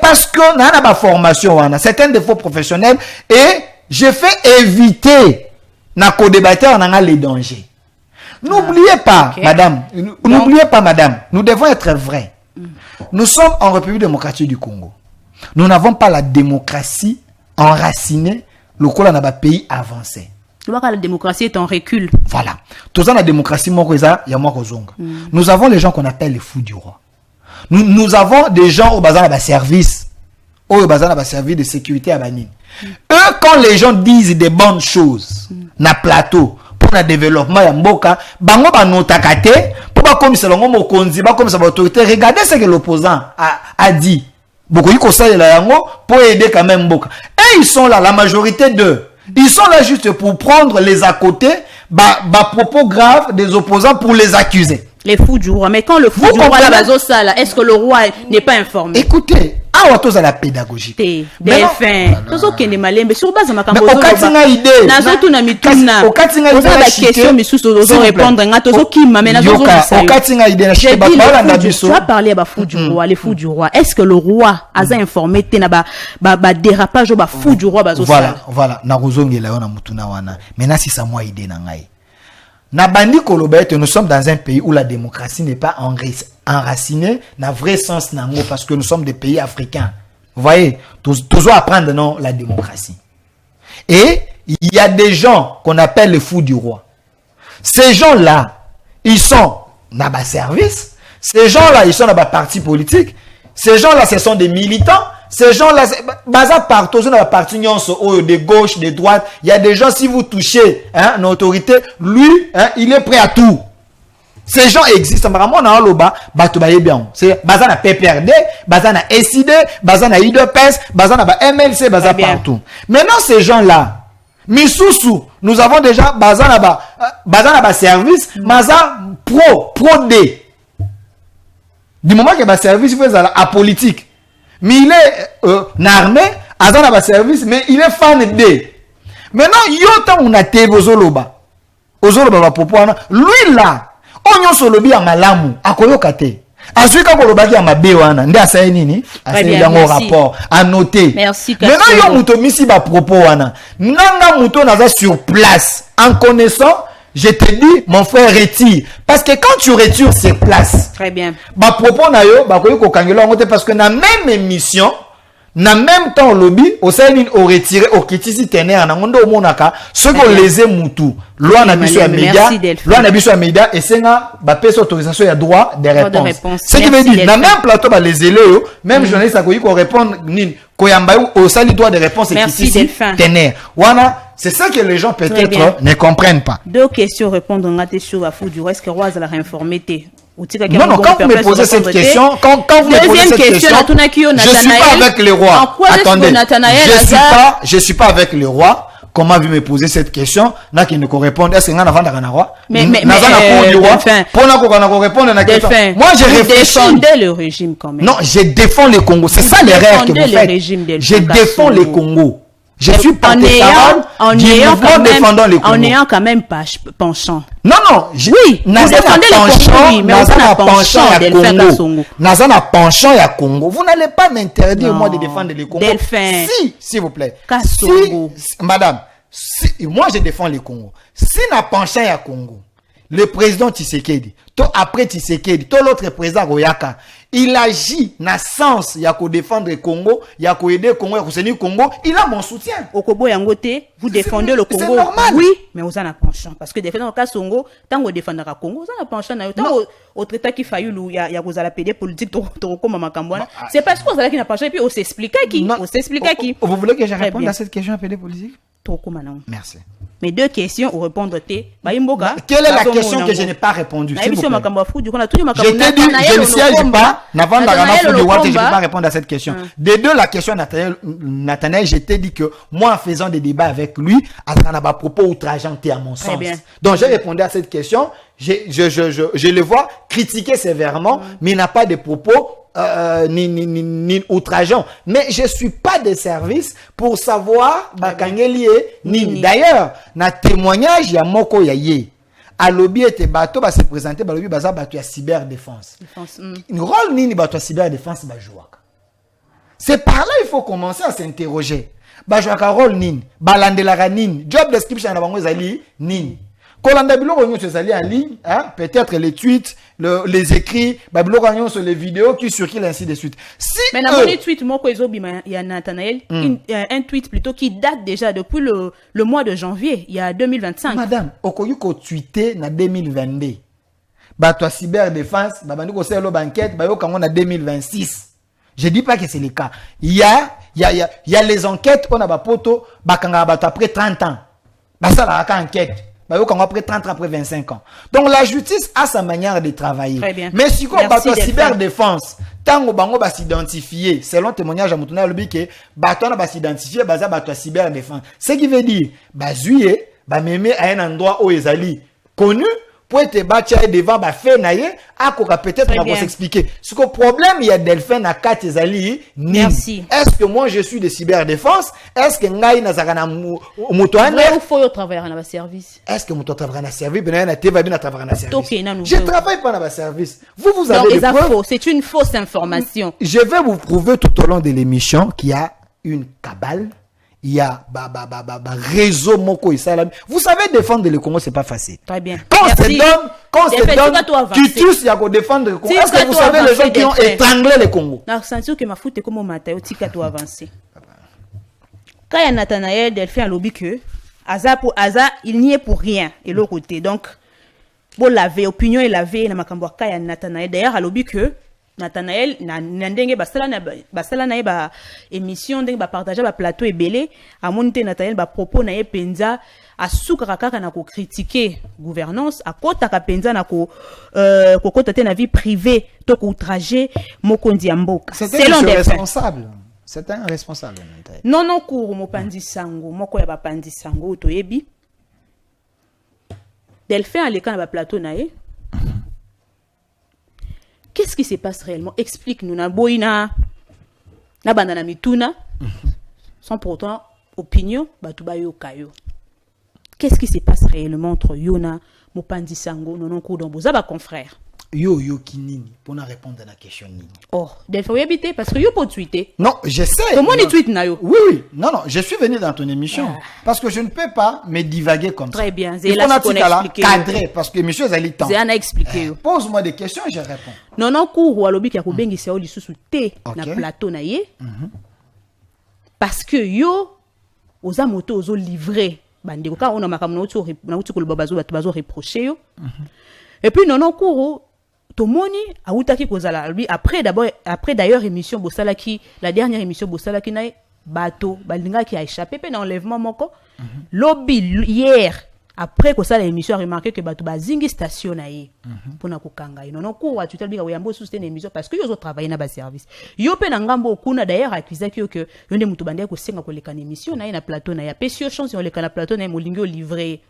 parce que n'a pas formation, c'est un défaut professionnel et je fais éviter na co-débatteur les dangers. N'oubliez pas, madame, n'oubliez pas, madame, nous devons être vrais. Nous sommes en République démocratique du Congo. Nous n'avons pas la démocratie enracinée, le col dans un pays avancé. La démocratie est en recul. Voilà. Tout ça, la démocratie, nous avons les gens qu'on appelle les fous du roi. Nous avons des gens au bazar de service. Au bazar de service de sécurité à Banine. Eux, quand les gens disent des bonnes choses, na plateau, pour le développement, ya mboka, bango ba notakate, pour pas comme ça, l'ongo mokonzi, pas comme ça, l'autorité. Regardez ce que l'opposant a dit. Beaucoup y conseillent la yango pour aider quand même mboka. Et ils sont là, la majorité d'eux. Ils sont là juste pour prendre les à côté, propos graves des opposants pour les accuser. Les fous du roi. Mais quand le fou du roi là, est-ce que le roi n'est pas informé? Écoutez, à la pédagogie. Des fins. Tout qui est malin, mais sur base de ma campagne. Mais au Katinga idée. Au Katinga idée. La question, mais sous répondre. Au Katinga idée. Tu as parlé à fou du roi, les fous du roi. Est-ce que le roi a informé na dérapage au fou du roi? Voilà. Na rozongi la na mutuna wana. Maintenant si ça moi idée na ngai. Nabandi Kolobet, nous sommes dans un pays où la démocratie n'est pas enracinée dans le vrai sens nango, parce que nous sommes des pays africains. Vous voyez, toujours apprendre non la démocratie. Et il y a des gens qu'on appelle les fous du roi. Ces gens-là, ils sont dans le service. Ces gens-là, ils sont dans le parti politique. Ces gens-là, ce sont des militants. Ces gens-là, baza partout, dans la partie de gauche, de droite, il y a des gens, si vous touchez une autorité, lui, il est prêt à tout. Ces gens existent. Vraiment, on a l'oba, bien. C'est baza na PPRD, baza na SID, baza na IDPS, baza na MLC, baza partout. Maintenant, ces gens-là, Misusu, nous avons déjà baza na service, baza pro D. Du moment que ba service, il faut à politique. Mais il est armé, Azan a service, mais il est fan de. Maintenant, yotan on a té ozoloba va popo lui là, on yon solobi a malamu, akoyokate. Asuka koloba ki a mabe wana, ndi asaye nini? Asaye dango rapport, à noter. Merci. Maintenant, yon muto misi ba propos wana. Nanga muto naza sur place, en connaissant. Je te dis, mon frère, retire. Parce que quand tu retires sur place, très bien. Propos na yo, parce que dans la même émission, dans le même temps, lobby, au sein au retiré, au kitisi tener, en angondo au monaka, ce qu'on les aime moutou. Loi n'a bisu à média, loi n'a bisu à média, et c'est nga, passe autorisation, il y a droit de réponse. Ce qui veut dire, dans le même plateau, les élèves, même journaliste, qui répondre, au sali droit de réponse, et kitisi tener. Wana, c'est ça que les gens peut-être ne comprennent pas. Deux questions répondre sur la fou du roi. Est-ce que roi a réinformé? Non, quand vous me posez cette question, quand vous me posez cette question, je suis pas avec le roi. Attendez, je suis pas avec le roi. Comment vous me posez cette question? N'a qui ne correspond. Est-ce que n'a pas de roi? Mais pour répondre à la question. Moi, je réfléchis. Vous défendez le régime quand même. Non, je défends le Congo. C'est ça l'erreur que vous faites. Je défends le Congo. Je suis pas en ayant quand même penchant. Non, oui, vous défendez le Congo, mais vous avez penchant à Congo. Nazana penchant à Congo. Vous n'allez pas m'interdire moi de défendre le Congo. Delphin. Si, s'il vous plaît. Si, madame, moi je défends le Congo. Si na penchant à Congo, le président Tshisekedi, après Tshisekedi, l'autre président Royaka, il agit dans le sens, il y a qu'à défendre le Congo, il y a qu'à aider le Congo, il y a qu'à soutenir le Congo, il a mon soutien. Okobo Yangote, vous défendez le Congo. C'est normal. Oui, mais vous en avez penchant. Parce que défendre le cas Songo, tant que vous défendez le Congo, vous en avez penchant. Tant au traité qui faillit, il y a vous allez pédé politique, c'est parce que vous allez qui n'a penchant, et puis on s'explique qui. On s'explique qui. Vous voulez que je réponde à cette question à pédé politique? Merci. Mes deux questions au répondre T. Quelle est la question que je n'ai pas répondu? Je t'ai dit, je ne siège pas. N'avant je ne peux pas répondre à cette question. Des deux, la question Nathanaël, je t'ai dit que moi, en faisant des débats avec lui, on a des propos outrageantés à mon sens. Donc, j'ai répondu à cette question. Je le vois critiquer sévèrement, mais il n'a pas de propos ni outrageant. Mais je suis pas de service pour savoir ni. D'ailleurs, na témoignage ya moko ya ye. A lobby était bateau va se présenter ba lobby baza bateau ya cyberdéfense. Une rôle ni bateau cyberdéfense ba jouaka. C'est par là il faut commencer à s'interroger. Ba jouaka rôle ni, ba landelaka ni, job description na bango ezali ni. Kolanda biloko nyonso ezali en ligne, hein, peut-être les tweets, les écrits, ba biloko nyonso les vidéos qui circulent ainsi de suite. Si mais na mon tweet moko ezobima ya Nathanaël, un tweet plutôt qui date déjà depuis le mois de janvier, il y a 2025. Madame, okoyi ko tweeter na 2022. Ba toi cyberdéfense, ba bandi ko selo banquette, ba yo kango na 2026. Je dis pas que c'est le cas. Il y a les enquêtes on a ba poto ba kanga ba après 30 ans. Ba ça la enquête. Après 30 ans, après 25 ans. Donc la justice a sa manière de travailler. Très bien. Mais si on bat la cyberdéfense, tant qu'on va s'identifier, selon témoignage à Moutouna Lobi que baton va s'identifier, baza bat la cyberdéfense. Ce qui veut dire, bazuye, mémé à un endroit où ils allaient connu, pour être battu devant ba fait naïe, à quoi peut-être on va s'expliquer. Ce que le problème il y a Delphin à 4 ezali ni. Merci. Est-ce que moi je suis de cyberdéfense? Est-ce que ngai na zakana mutoane? Ou faut travailler dans le service? Est-ce que mon travail dans le service? Ben na teva bien travailler dans le service. Okay, je travaille pas dans le service. Vous avez des preuves. C'est une fausse information. Je vais vous prouver tout au long de l'émission qu'il y a une cabale. Il y a réseau moko isalam. Vous savez défendre le Congo c'est pas facile. Très bien. Quand c'est tu tous il y a qu'on défendre le Congo. Est-ce que vous savez les gens qui ont étranglé le Congo? Na senti que ma foute comme Mathieu tika to avancer. Quand il y a Nathanaël Delphin a lobby que Aza il n'y est pour rien et l'autre côté. Donc bon laver opinion et laver na makambo ka ya Nathanaël d'ailleurs a lobby que Nathanaël na ndenge basala na ba émission ndenge ba partager ba plateau ebele a monter Nathanaël ba propos na ye penza asuka kaka na ko critiquer gouvernance a kota ka penza na ko kota te na vie privée to ko outrager mokondi ya mboka. C'est un responsable. C'est un responsable. Non cours mopandi sango moko ya ba pandi sango to yebi Delphin aleka na ba plateau na ye. Qu'est-ce qui se passe réellement? Explique-nous. Na boina, na bandana mituna, sans pourtant opinion, batubayo kayo. Qu'est-ce qui se passe réellement entre Yona, Mopandi Sango, Nonon Koudombo, Zaba confrère? Yo kinini pour répondre à la question nini. Oh, Delphin faut habiter parce que yo peut tweeter. Non, je sais. Comment on tweet na yo? Oui. Non, je suis venu dans ton émission parce que je ne peux pas me divaguer comme ça. Très bien. Il faut cadrer parce que monsieur Zali temps. Zéana expliqué. Pose-moi des questions et je réponds. Non, cours alobi ki akobengi se oli susu te na plateau na ye. Parce que yo oza moto ozo livrer bandeko ka ona makamno na uti ko bazo reprocher yo. Et puis non cours Tomoni a outaki kozala lui après d'ailleurs émission Bosalaki la dernière émission Bosalaki na bateau balinga qui a échappé pe na enlèvement moko lobby hier après que ça l'émission a remarqué que bateau bazingi station na ye pour na kokanga non ko wa tutel bika yambo soutenir l'émission parce que yo zo travailler na ba service yo pe na ngambo kuna d'ailleurs accusaki que yo nde mutu bande ko senga ko lekana émission na plateau na ya pesio chance yo lekana plateau na molingi o livrer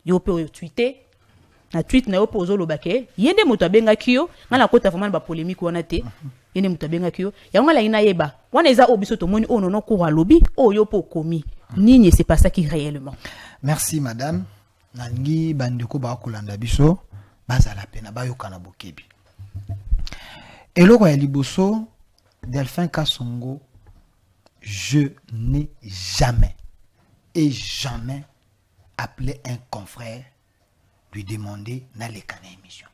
yo pe tweeter na tweet na opozo lobake yende moto abenga kiyo ngala kota vraiment ba polémique wana te yende moto abenga kiyo yango la ina yeba wana eza obiso to moni ono no ko lobi o yo po komi nini c'est pas ça qui réellement. Merci madame nangi bandeko ba kolanda biso bazala pena ba yokana bokebi eloko ya liboso Delphin Kasongo je n'ai jamais appelé un confrère lui demander d'aller à l'émission.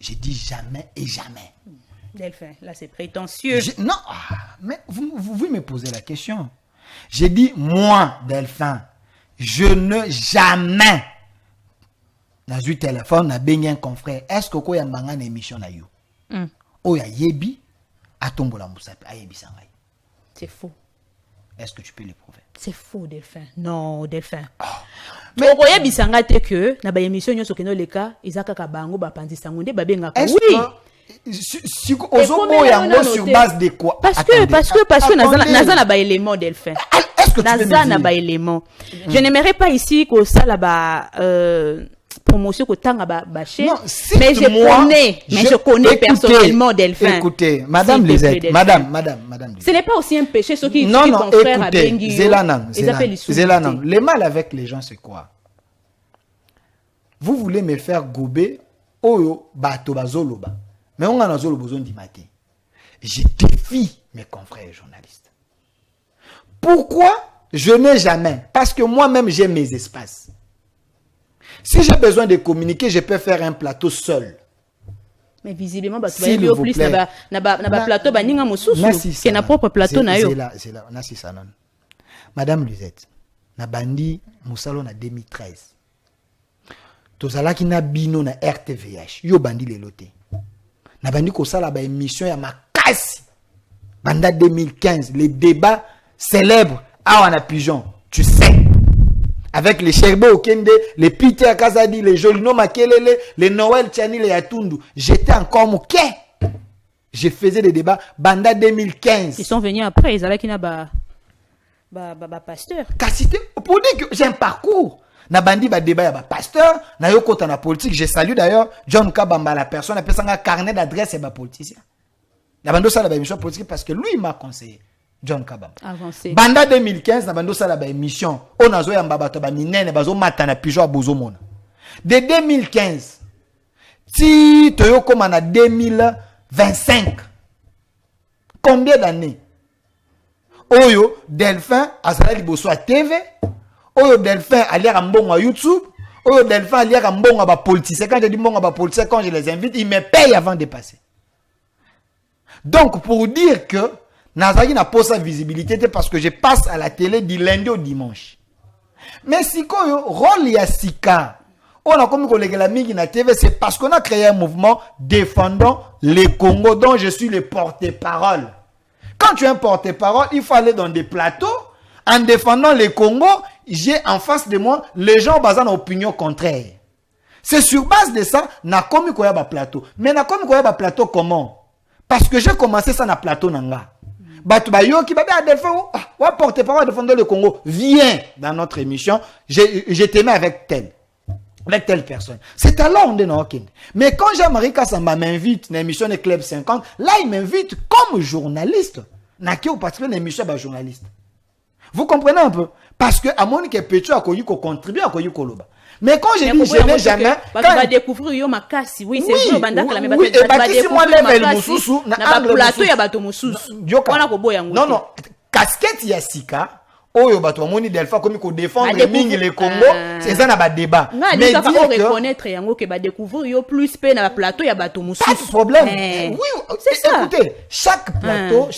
Je dis jamais et jamais. Delphin, là c'est prétentieux. Non, mais vous me posez la question. J'ai dit, moi, Delphin, je ne jamais dans un téléphone, na un confrère. Est-ce que vous avez une émission na you? Ou ya yebi, a tombola musape, a yebi sangay. C'est faux. Est-ce que tu peux le prouver? C'est faux, Delphin. Non, Delphin. Mais vous yebi sangay te que, na ba émission nyo sokeno leka, izaka kabango ba pandisango nde ba benga. Oui. Si sur base de quoi? Parce que naza na ba élément, Delphin. Est-ce que tu peux naza na ba élément. Je n'aimerais pas ici que ça là ba promotion que tanga ba non, mais je connais personnellement Delphin. Écoutez, madame Lisette, madame. Ce n'est pas aussi un péché ce qui non, confrère à Bengi. Zélanan. Le mal avec les gens c'est quoi? Vous voulez me faire gober oyo bato bazoloba. Mais on a nazolo besoin du matin. Je défie mes confrères journalistes. Pourquoi je n'ai jamais? Parce que moi-même j'ai mes espaces. Si j'ai besoin de communiquer, je peux faire un plateau seul. Mais visiblement, tu vas aller plus na plateau baninga mosusu que na propre plateau na yo. C'est là, nasi sanon. Madame Lisette, na bandi musalo na 2013. Tozalaki na bino na RTVH. Yo bandi leloté. Na bandi ko sala ba émission ya makasi. Banda 2015, les débats célèbres à Wana Pigeon. Tu sais. Avec les Sherbo Okende, les Peter Kazadi, les Jolino Makelele, les Noël Tchani, les Yatundu. J'étais encore mouké. Je faisais des débats. Banda 2015. Ils sont venus après, ils avaient qui n'a pas pasteur. Pour dire que j'ai un parcours. Na bandi ba débat ya ba pasteur, na yo kota na politique. Je salue d'ailleurs John Kabamba, la personne appelle ça un carnet d'adresse et ba politicien. Na bando ça la ba émission politique parce que lui il m'a conseillé. John Kabamba. Avancé. Banda 2015 na bando ça la ba émission. On a zo ya mbaba to ba minene bazo mata na pigeon bozo mona. De 2015 ti toyo koma na 2025. Combien d'années? Oyo Delphin azala liboso a TV. Oyo Delphin alière à mbongo à YouTube. Oyo Delphin alière à mbongo à politicien. Quand je dis mbongo à politicien, quand je les invite, ils me payent avant de passer. Donc, pour dire que Nazaki n'a pas sa visibilité, parce que je passe à la télé du lundi au dimanche. Mais si koyo rôle Yassika, on a comme collègue la migi na TV, c'est parce qu'on a créé un mouvement défendant les Congo dont je suis le porte-parole. Quand tu es un porte-parole, il faut aller dans des plateaux. En défendant les Congo, j'ai en face de moi les gens basant en opinion contraire. C'est sur base de ça, na komi koya ba plateau. Mais na komi koya ba plateau comment? Parce que j'ai commencé ça na plateau nanga. Batu ba yo ki ba Delphin, wa porte-parole défendre le Congo, viens dans notre émission, je t'aimais avec telle personne. C'est alors on est dans Okende. Mais quand Jean-Marie Kassamba m'invite dans l'émission de Club 50, là il m'invite comme journaliste. Na ki ou particulier l'émission ba journaliste. Vous comprenez un peu? Parce que à mon que Petro a connu qu'on contribue à connu Koloba. Mais quand je dis je n'ai jamais, quand va découvrir yo makasi, oui c'est vrai banda kala mais oui, et bakisi moi level mususu na plateau ya bato mususu. Wana ko boya ngo. Non, casquette ya sika. Oyo bato moni Delphin comme ko défendre mingi le Congo, c'est ça na ba débat. Mais dire que reconnaître yango que ba découvrir yo plus pe na plateau ya bato mususu. Pas de problème. Oui, c'est ça. Écoutez, chaque plateau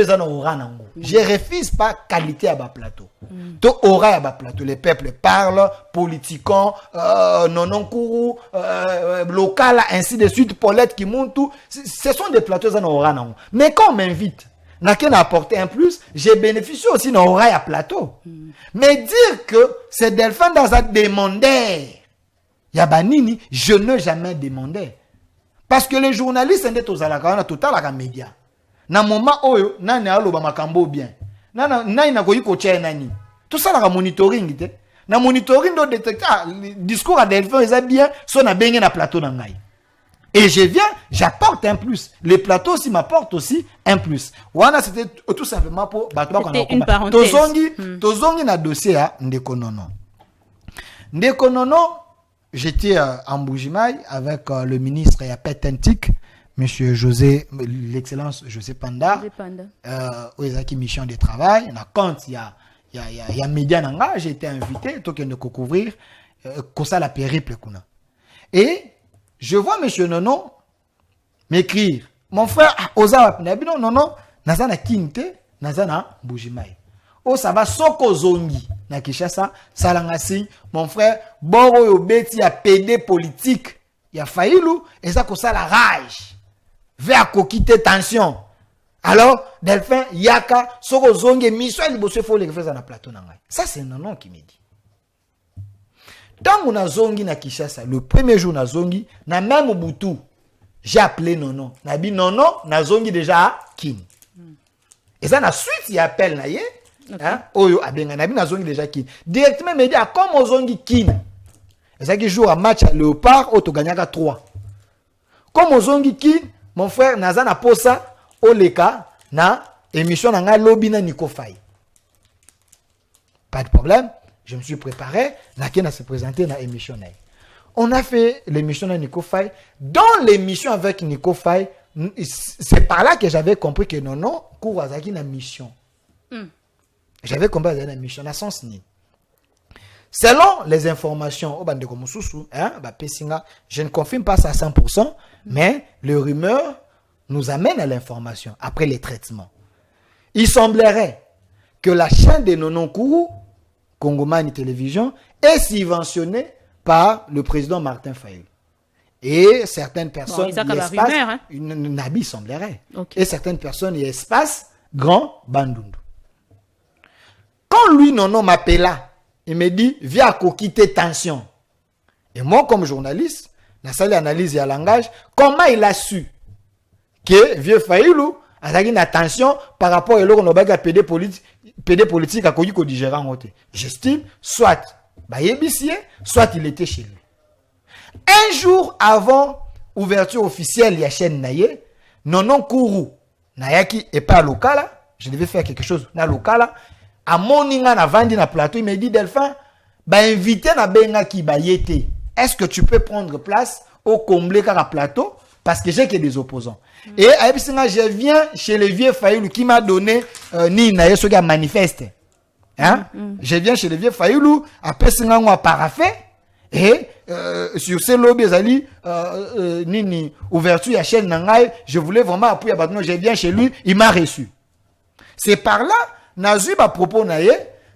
est en aura nango. Je refuse pas qualité à ba plateau. To aura à ba plateau, les peuples parlent, politiquants, nononkuru, local ainsi de suite, Paulette qui monte tout, ce sont des plateaux en aura nango. Mais quand on m'invite n'a qu'à apporter un plus, j'ai bénéficié aussi d'un oreille à plateau. Mais dire que c'est Delphin dans un demandeur, Yabanini, je n'ai jamais demandé. Parce que les journalistes sont tous à la carrière, tout à la média. Na moment oyo, nani alo ba makambo bien. Nani na koyi ko nani. Tout ça la monitoring te. Na monitoring do détecteur, discours à Delphin est bien, son a bien na plateau na ngai. Et je viens, j'apporte un plus. Les plateaux aussi m'apportent aussi un plus. Voilà, c'était tout simplement pour c'était une parenthèse. Tozongi na dossier à Ndekonono. Ndekonono, j'étais en Bougimaï avec le ministre Yapetentik, monsieur José, l'excellence José Panda. Oezaki mission de travail. Quand il y a média nanga, j'ai été invité, tout qu'il ne couvrir. la périple kuna. Et je vois monsieur Nono m'écrire. Mon frère, oza nabi non, nazana kinte, nazana Mbujimai. Oh, ça va soko zongi na Kinshasa, salanga signe. Mon frère, boro yo beti ya PD politique, ya Fayulu, et ça ça la rage. Vers quitter tension. Alors, Delphin, Yaka, soko zongi, mission liboso faut les faire na plateau na ngai. Ça c'est Nono qui me dit. Tant on a zongi na Kinshasa, le premier jour na zongi, na même Mobutu, j'ai appelé Nono. Nabi Nono, na zongi déjà à Kin. Et ça, na suite, il appelle na ye. Okay. Hein? Oyo, abenga, nabi na zongi déjà Kin. Directement, me dit, ah, comme on zongi Kin. Et ça qui joue un match à Léopard, auto gagnaka 3. Comme on zongi Kin, mon frère, naza na posa, oleka, na émission na nga lobby na Nico Faye. Pas de problème. Je me suis préparé, Nakena se présenté dans l'émission. On a fait l'émission de Nico Faye. Dans l'émission avec Nico Faye, c'est par là que j'avais compris que non, Kourazaki na mission. J'avais compris la mission, na sens ni. Selon les informations, je ne confirme pas ça à 100%, mais le rumeur nous amène à l'information après les traitements. Il semblerait que la chaîne de Nonon Kourou, Kongomani Télévision, est subventionnée par le président Martin Fayulu. Et certaines personnes Nabi semblerait. Okay. Et certaines personnes y espacent Grand Bandundu. Quand lui, Nono m'appela, il me dit, viens quitter tension. Et moi, comme journaliste, dans la analyse et à langage, comment il a su que vieux Fayulu a une attention par rapport à l'eau PD politique à Kogi Kodigérant. J'estime, soit soit il était chez lui. Un jour avant ouverture officielle de la chaîne Naye, Nonon Kourou, Nayaki et pas local, je devais faire quelque chose na local, à moninga na vandi na plateau, il me dit Delphin, invité na benga ki bayete. Est-ce que tu peux prendre place au comblé car à plateau parce que j'ai que des opposants. Et je viens chez le vieux Fayulu qui m'a donné ni Naye ce gars manifeste. Hein? Je viens chez le vieux Fayulu, après c'est un parafait, et sur ces lobbies, nini ouverture à chaîne Nangaï, je voulais vraiment appuyer à je viens chez lui, il m'a reçu. C'est par là, Nazu ba propos Naye,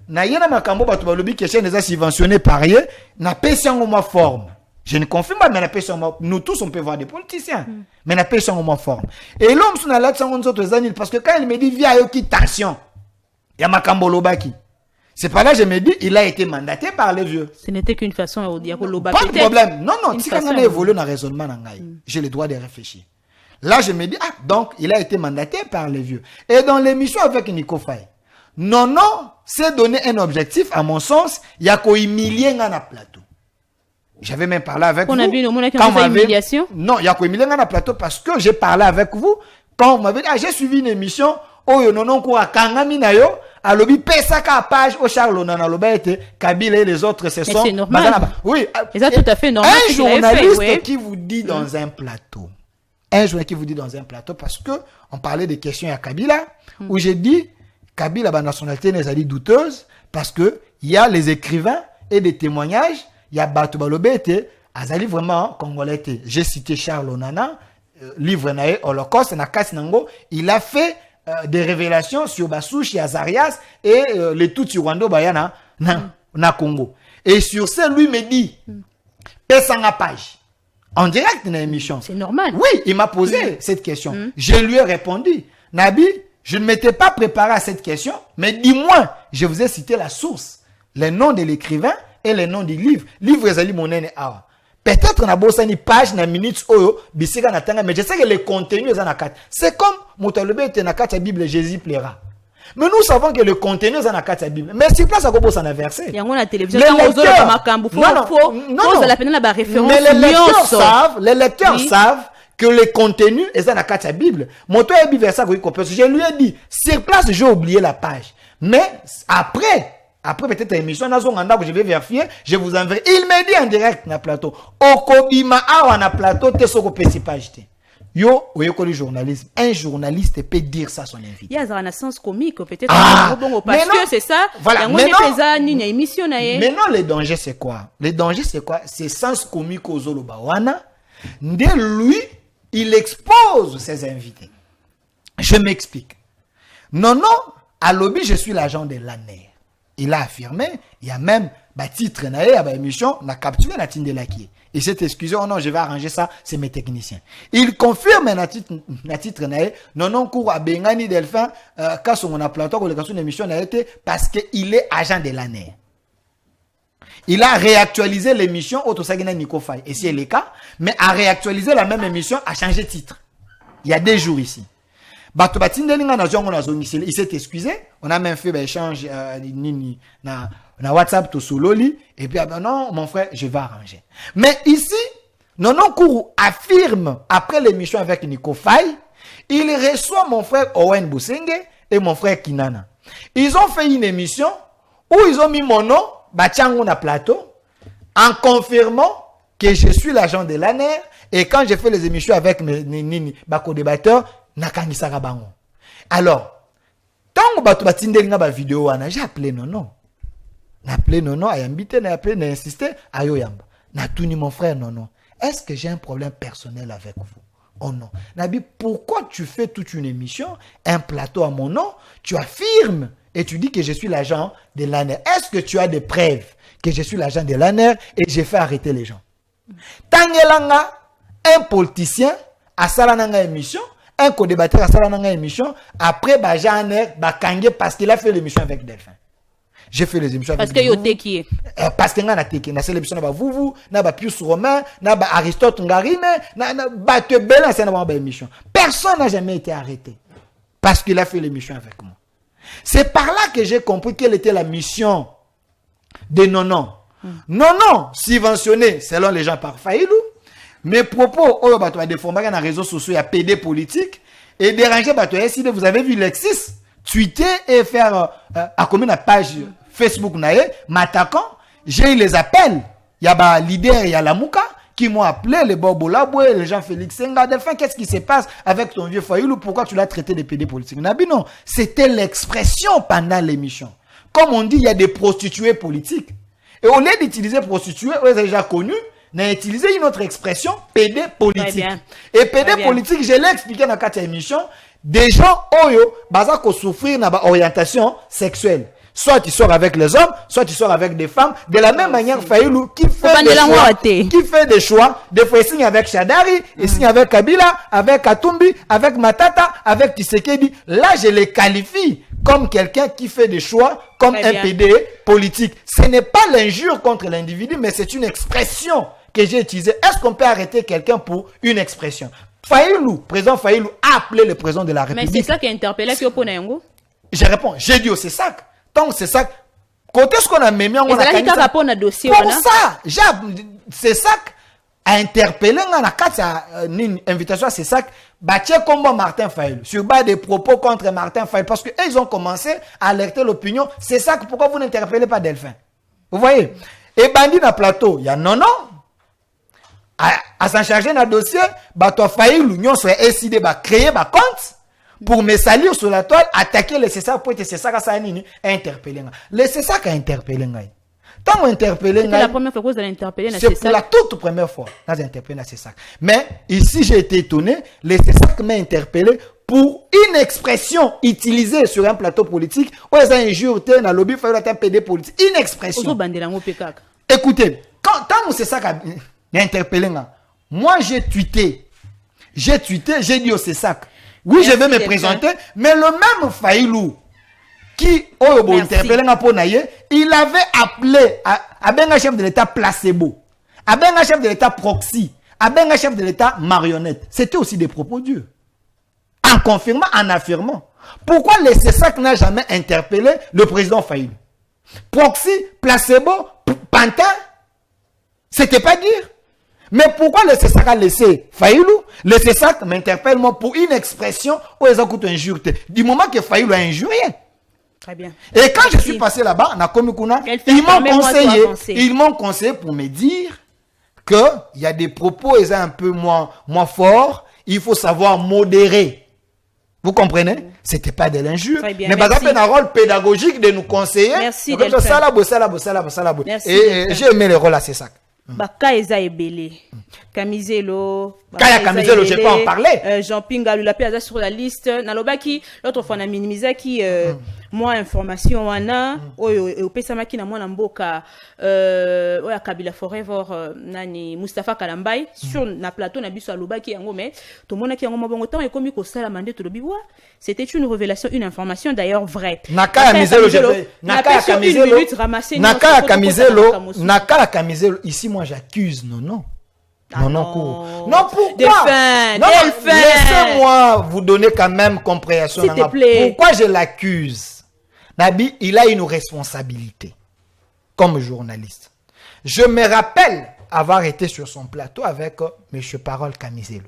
Naye na makambo ba tuba lobby que chaîne les a subventionné par ye, na pèse en ma forme. Je ne confirme pas, mais na pèse en nous tous on peut voir des politiciens, mais na pèse en ma forme. Et l'homme sur la latte sans autres années, parce que quand il me dit via yoki tension, il y a makambo lobaki. C'est pas là je me dis, il a été mandaté par les vieux. Ce n'était qu'une façon de dire que l'Oba. Pas de problème. Non, si quand on a évolué dans le raisonnement, j'ai le droit de réfléchir. Là, je me dis, donc, il a été mandaté par les vieux. Et dans l'émission avec Nico Faye, non, c'est donner un objectif, à mon sens, il y a qu'au humilier dans le plateau. J'avais même parlé avec vous. On a vu une humiliation? Non, il y a qu'au humilier dans le plateau parce que j'ai parlé avec vous quand on m'avait dit, j'ai suivi une émission, non, quoi, Kangami Nayo, à l'objet Pesaka page au Charles Onana Lobete, Kabila et les autres, ce sont. C'est normal. Oui. Et ça, tout à fait normal. Un journaliste qui vous dit dans un plateau. Un journaliste qui vous dit dans un plateau, parce que on parlait des questions à Kabila, où j'ai dit, Kabila, la nationalité n'est dit douteuse, parce que il y a les écrivains et des témoignages, il y a Batou Balobete, Azali vraiment congolais. J'ai cité Charles Onana, livre Nae Holocauste, Nakas Nango, il a fait des révélations sur Bassouchi, Azarias et les Tutsi Rwando Bayana na Congo. Et sur ça, lui me dit, Pessanga page. En direct dans l'émission. C'est normal. Oui, il m'a posé cette question. Je lui ai répondu, Nabi, je ne m'étais pas préparé à cette question, mais dis-moi, je vous ai cité la source, les noms de l'écrivain et les noms du livre. Livre Ezali Monene Awa. Peut-être na bossa ni page na minutes oyo bisika na tanga, mais je sais que le contenu est na 4. C'est comme Motalobe était na 4 Bible Jésus plaira. Mais nous savons que le contenu est na 4 Bible. Mais si place à quoi bossa na verset. Il y a la télévision quand on zola makambu faut la peine la référence. Mais les lecteurs savent que le contenu est na 4 Bible. Moto a bi verset ko comprendre. Je lui ai dit, sur place j'ai oublié la page. Mais après peut-être l'émission, je vais vérifier, je vous enverrai. Il me dit en direct na plateau. Okobima awa na plateau te soko pesi page te. Yo, le journalisme. Un journaliste peut dire ça à son invité. Il y a un sens comique, peut-être. Parce que c'est ça. Voilà. Émission. Maintenant, le danger, c'est quoi? Le danger, c'est quoi? C'est sens comique aux Zolobawana. Dès lui, il expose ses invités. Je m'explique. Non, à lobby, je suis l'agent de l'ANER. Il a affirmé, il y a même titre na émission, on a capturé la tine de l'aki. Il s'est excusé, oh non, je vais arranger ça, c'est mes techniciens. Il confirme na titre non, cours à Bengani Delphin, quand on a plateau, quand on a émission a été, parce qu'il est agent de l'ANER. Il a réactualisé l'émission Otosagina Nico Faye. Et c'est le cas, mais a réactualisé la même émission, a changé de titre. Il y a des jours ici. Il s'est excusé. On a même fait échange na WhatsApp to Sololi. Et puis, non, mon frère, je vais arranger. Mais ici, Nonon Kourou affirme, après l'émission avec Nico Faye, il reçoit mon frère Owen Boussenge et mon frère Kinana. Ils ont fait une émission où ils ont mis mon nom, Bachango na plateau, en confirmant que je suis l'agent de l'ANER. Et quand j'ai fait les émissions avec mes co-débatteurs, nakangisaka bango. Alors, tant que batindeli vidéo j'ai appelé Nono. N'a appelé Nono, a invité, n'a appelé, n'a insisté, ayo yamba. N'a tout ni mon frère Nono. Est-ce que j'ai un problème personnel avec vous? Oh non. Nabi, pourquoi tu fais toute une émission, un plateau à mon nom, tu affirmes et tu dis que je suis l'agent de l'ANER. Est-ce que tu as des preuves que je suis l'agent de l'ANER et j'ai fait arrêter les gens? Tangelanga, un politicien, a salananga émission, un co-débatteur à salananga émission, après, Jean-Aner, Kangé, parce qu'il a fait l'émission avec Delphin. J'ai fait les émissions parce avec Delphin. Parce que yo teki. Parce que nga na teki. Na fait l'émission na vous, na Pius Romain, na Aristote Ngarime, na Batebela, c'est na émission. Personne n'a jamais été arrêté. Parce qu'il a fait l'émission avec moi. C'est par là que j'ai compris quelle était la mission de Nonon. Nonon, subventionné, selon les gens par Faïlou, mes propos, oh, bah, tu vas déformer dans les réseaux sociaux, il y a PD politique, et déranger, bah, tu as vous avez vu Lexis, tweeter et faire, à combien de page Facebook, m'attaquant, j'ai eu les appels, il y a, bah, leader, il y a la Mouka, qui m'ont appelé, les Bobo Laboué, les Jean-Félix Senga, Delphin, qu'est-ce qui se passe avec ton vieux Fayoulou, pourquoi tu l'as traité de PD politique? Nabi, non, c'était l'expression pendant l'émission. Comme on dit, il y a des prostituées politiques. Et au lieu d'utiliser prostituées, on les a déjà connus, on a utilisé une autre expression, PD politique. Et PD politique, je l'ai expliqué dans cette émission, des gens, oyo, baza ko souffrir na orientation sexuelle. Soit tu sors avec les hommes, soit tu sors avec des femmes. De la même manière, Fayoulou, qui fait des choix, des fois il signe avec Shadari, il signe avec Kabila, avec Katumbi, avec Matata, avec Tshisekedi. Là, je les qualifie comme quelqu'un qui fait des choix, comme un PD politique. Ce n'est pas l'injure contre l'individu, mais c'est une expression que j'ai utilisée. Est-ce qu'on peut arrêter quelqu'un pour une expression? Fayoulou, président Fayoulou, a appelé le président de la République. Mais c'est ça qui a interpellé Kyoponengo. Je réponds, j'ai dit, c'est ça. Donc c'est ça. Côté ce qu'on a mis, on a dossier. Pour ça, c'est ça a interpellé une invitation à c'est ça. Bâtir comme Martin Fayoulou sur bas des propos contre Martin Fayoulou parce que ils ont commencé à alerter l'opinion. C'est ça que pourquoi vous n'interpellez pas Delphin? Vous voyez? Et bandit dans le plateau, il y a non. À s'en charger dans le dossier, toi Fayoulou, nous serait décidé de créer un compte. Pour me salir sur la toile, attaquer le César pour être César à interpeller. Le César a interpellé. Tant on interpellé, c'est la première fois que vous allez interpeller. C'est pour la toute première fois que j'ai interpellé le César. Mais ici, j'ai été étonné, le César m'a interpellé pour une expression utilisée sur un plateau politique. Où ils ont injuré dans le lobby, il fallait un PD politique. Une expression. Écoutez, tant que César m'a interpellé, moi j'ai tweeté, j'ai dit au César. Oui, je vais me présenter, mais le même Fayoulou qui il avait appelé à un chef de l'État placebo, à un chef de l'État proxy, à un chef de l'État marionnette. C'était aussi des propos durs. En confirmant, en affirmant. Pourquoi le CESAC n'a jamais interpellé le président Fayoulou? Proxy, placebo, pantin, c'était pas dire. Mais pourquoi le CESAC a laissé Fayoulou? Le CESAC m'interpelle moi pour une expression où ils ont coûté injure. Du moment que Fayoulou a injurié. Très bien. Et quand je suis passé là-bas, ils m'ont conseillé pour me dire qu'il y a des propos ils sont un peu moins forts. il faut savoir modérer. Vous comprenez? C'était pas de l'injure, mais par exemple un rôle pédagogique de nous conseiller. Merci. Et j'ai aimé le rôle à c'est ça. Baka eza ebele. Kamizelo. Kaya Kamizelo, je peux en parler. Jean Pinga Lulapi sur la liste. Nalobaki, l'autre fois on a minimisé qui moi information wana au pesamaki na mwana mboka oya Kabila Forever nani Mustafa Kalambai sur na plateau na biso alobaki yango mais to monaki yango mabongo temps ekomi ko sala mande to lobi wa c'était une révélation, une information d'ailleurs vraie. Naka Kamizelo, Naka Kamizelo, ici moi j'accuse non. Non, pourquoi? Laissez-moi vous donner quand même compréhension. S'il te plaît. Pourquoi je l'accuse? Nabi, il a une responsabilité comme journaliste. Je me rappelle avoir été sur son plateau avec M. Parole Kamizelo.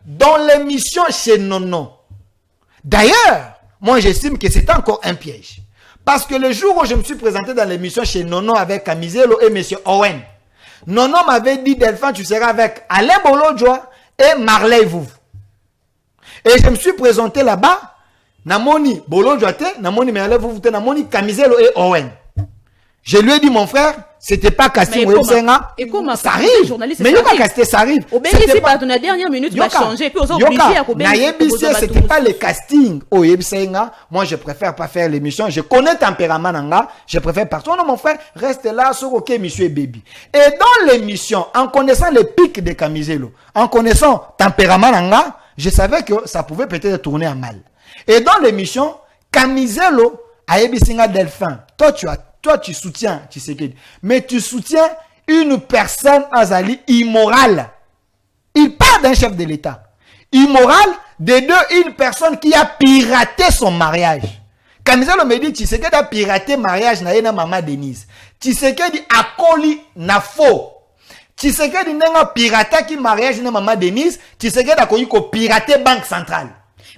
Dans l'émission chez Nono. D'ailleurs, moi j'estime que c'est encore un piège. Parce que le jour où je me suis présenté dans l'émission chez Nono avec Kamizelo et M. Owen, Nono m'avait dit, Delphin, tu seras avec Alain Bolodjoa et Marley Vouv. Et je me suis présenté là-bas, Namoni Bolodjoa, Namoni Marley Vouv, Namoni Kamizelo et Owen. Je lui ai dit, mon frère, c'était pas casting ou Senga. Ça arrive. Mais il n'y a pas casté, ça arrive. C'était pas dans la dernière minute, va changer. Puis, c'était pas le casting au Senga. Moi, je préfère pas faire l'émission. Je connais tempérament Nanga. Je préfère partir. Non, mon frère, reste là, sur OK, monsieur Baby. Et dans l'émission, en connaissant les pics de Kamizelo, en connaissant tempérament Nanga, je savais que ça pouvait peut-être tourner à mal. Et dans l'émission, Kamizelo a Ebisinga Delphin. Toi, tu soutiens Tshisekedi. Mais tu soutiens une personne azali immorale. Il parle d'un chef de l'État. Immoral, de deux, une personne qui a piraté son mariage. Kamizelo me dit, Tshisekedi a piraté mariage na yena maman Denise. Tshisekedi a coli na faux. Tshisekedi n'a piraté qui mariage na maman Denise. Tshisekedi a connu ko piraté banque centrale.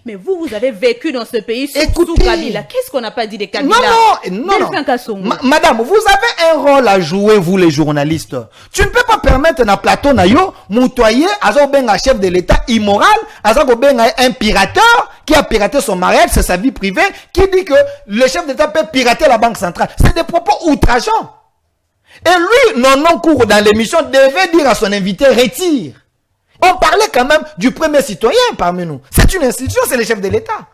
Mais vous avez vécu dans ce pays sous Kabila. Qu'est-ce qu'on n'a pas dit de Kabila? Non. Madame, vous avez un rôle à jouer, vous les journalistes. Tu ne peux pas permettre na plateau na yo, moutoyer, azobenga chef de l'État immoral, azobenga un pirateur qui a piraté son mariage, c'est sa vie privée, qui dit que le chef d'État peut pirater la banque centrale. C'est des propos outrageants. Et lui, non, cours dans l'émission, devait dire à son invité, retire. On parlait quand même du premier citoyen parmi nous. C'est une institution, c'est le chef de l'État.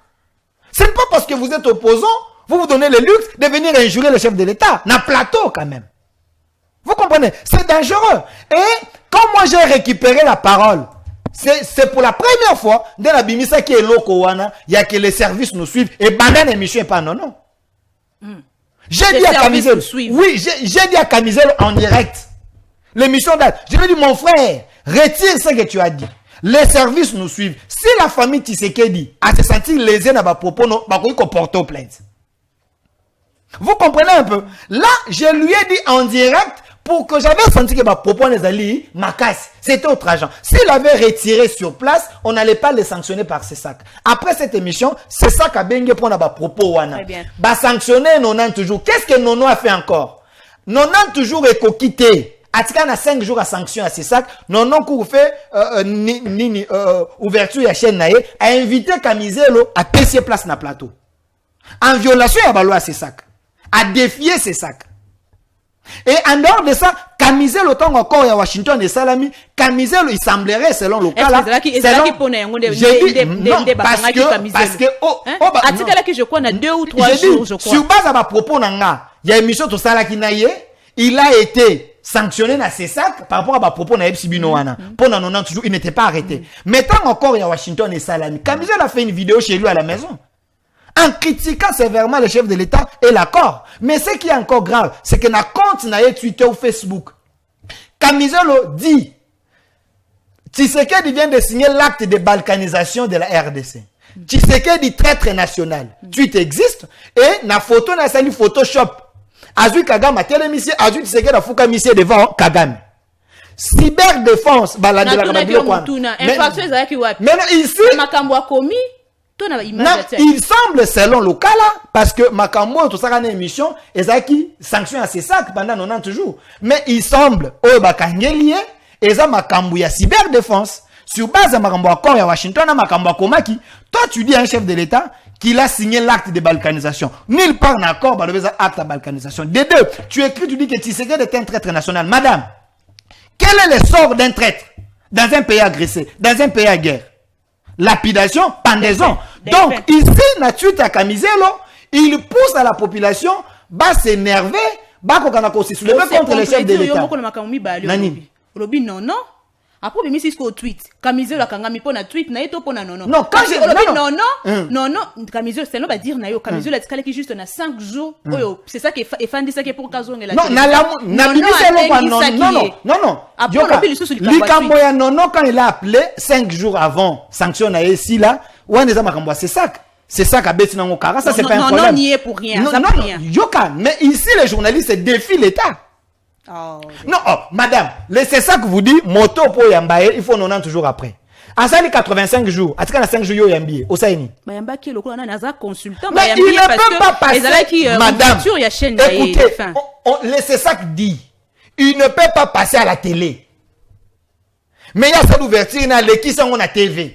Ce n'est pas parce que vous êtes opposant, vous donnez le luxe de venir injurer le chef de l'État. Na plateau quand même. Vous comprenez? C'est dangereux. Et quand moi j'ai récupéré la parole, c'est pour la première fois, dans la Bimisa qui est lokowana, il y a que les services nous suivent et banane émission pas non. J'ai dit à Kamizelo, oui, j'ai dit à Kamizelo en direct. L'émission date. Je lui ai dit, mon frère, retire ce que tu as dit. Les services nous suivent. Si la famille Tshisekedi a se senti lésée dans ma propos, non, bah, qu'on porte plainte. Vous comprenez un peu? Là, je lui ai dit en direct pour que j'avais senti que ma propos les alliés, ma casse, c'était autre agent. S'il avait retiré sur place, on n'allait pas les sanctionner par ces sacs. Après cette émission, c'est ça qu'a bien pour ma propos wana. Bah sanctionner Nonan toujours. Qu'est-ce que Nono a fait encore? Nonan toujours est coquité. Atika a 5 jours à sanction à ces sacs. Non, qu'on fait ouverture à chaîne naïe, a invité Kamizelo à payer place na plateau. En violation à balo à ces sacs. À défier ces sacs. Et en dehors de ça, Kamizelo tant encore à Washington et Salami, Kamizelo il semblerait selon le cas là. Parce que Atika là que je crois na 2 ou 3 jours je crois. Sur base à ma propos nanga, il y a une émission tout ça là qui naïe, il a été sanctionné dans ces sacs par rapport à ma propos na Epsibino wana. Pendant 90 jours, il n'était pas arrêté. Mais tant encore il y a Washington et Salami, Kamizelo a fait une vidéo chez lui à la maison. En critiquant sévèrement le chef de l'État et l'accord. Mais ce qui est encore grave, c'est que na compte na Twitter ou Facebook, Kamizelo dit Tshisekedi vient de signer l'acte de balkanisation de la RDC. Tshisekedi traître national. Tweet existe et na photo na sali Photoshop. Azui Kagame a télémisé, Azui Tshisekedi a fouka misé devant Kagame. Cyberdéfense, balade la Kabila quoi. Maintenant ici, non, il semble selon le cas là, parce que Makambo tout ça une émission, et ça qui sanctionne à ces sacs pendant 90 jours. Mais il semble, oh bakangelié, et ça Makambo ya cyberdéfense. sur base de makambo accord à Washington, à makambo komaki, toi tu dis à un chef de l'État qu'il a signé l'acte de balkanisation. Nulle part dans l'accord, bah, le acte de balkanisation. Des deux, tu écris, tu dis que Tshisekedi est un traître national. Madame, quel est le sort d'un traître dans un pays agressé, dans un pays à guerre? Lapidation, pendaison. Donc, ici, Natuite à Kamizelo, il pousse à la population, va s'énerver, va se soulever contre les chefs de l'État. Nani? Non. Après, il y a un tweet. Kamizelo a kangami pour un tweet, na eto pour un non. Non, quand j'ai non, Kamizelo, c'est non, va dire nayo. Kamizelo a dit juste na 5 jours. C'est ça qui est fan de ça qui est pour Kazong et la. Non, non. Après, non, quand il a appelé 5 jours avant, sanction na ici là, ou on est à Makamboa, c'est ça. C'est ça qu'a bêti dans mon cara, ça c'est pas un problème. Non, n'y est pour rien. Non, Yoka, mais ici les journalistes défient l'État. Oh, non, madame, c'est ça que vous dites, moto pour Yambaye, il faut 90 jours après. En ça, 85 jours, à 5 jours, Yambaye, au Saini. Mais il consultant, mais il ne peut pas passer, madame, écoutez, c'est ça que dit. Il ne peut pas passer à la télé. Mais il y a cette ouverture, il y a les qui sont à la TV.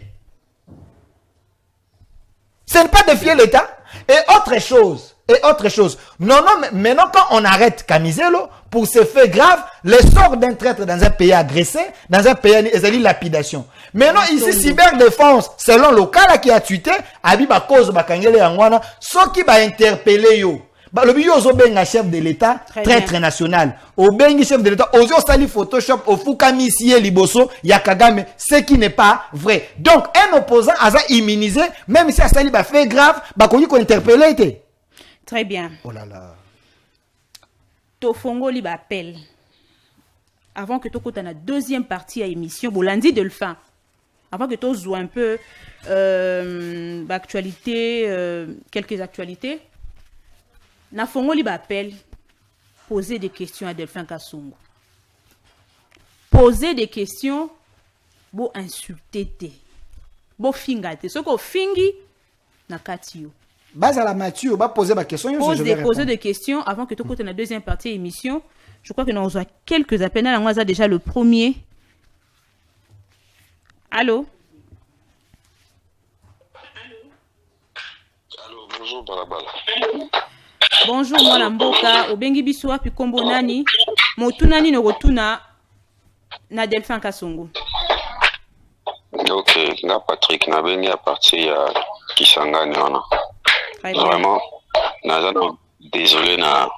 Ce n'est pas défier l'État. Et autre chose. Non, mais maintenant, quand on arrête Kamizelo, pour ces faits graves, le sort d'un traître dans un pays agressé, dans un pays, ils lapidation. Maintenant, ici, cyberdéfense, selon le cas qui a tweeté, Abiba cause Bakangele Angwana, ce qui va interpeller yo. Le bio obenga chef de l'État, traître national. Obengi chef de l'État, ozo sali Photoshop, ofukami siye liboso, yakagame, ce qui n'est pas vrai. Donc, un opposant a immunisé, même si a sali ba fait grave, bakongi ko interpeller. Très bien. Oh là là. Tofongo li ba appel. Avant que tu aies la deuxième partie à l'émission, Bolandi de le faire. Avant que tu joues un peu quelques actualités. Na fongo li ba appel. Poser des questions à Delphin Kassongo. Poser des questions, bo insulter te. Bo fingate. Ce qu'on fingi, na katio. Base à la mature, va poser ma question. Poser des questions avant que tu aies la deuxième partie de l'émission. Je crois que nous avons quelques appels. On a déjà le premier. Allô? Allô, bonjour, Balabala. Bonjour, moi, Mboka. Obengi Bissoua, puis Kombo Nani. Motunani no rotuna na Delphin Kassongo. Ok, là, Patrick, n'a bengi à partir à Kisangani, on a. Vraiment, désolé, n'a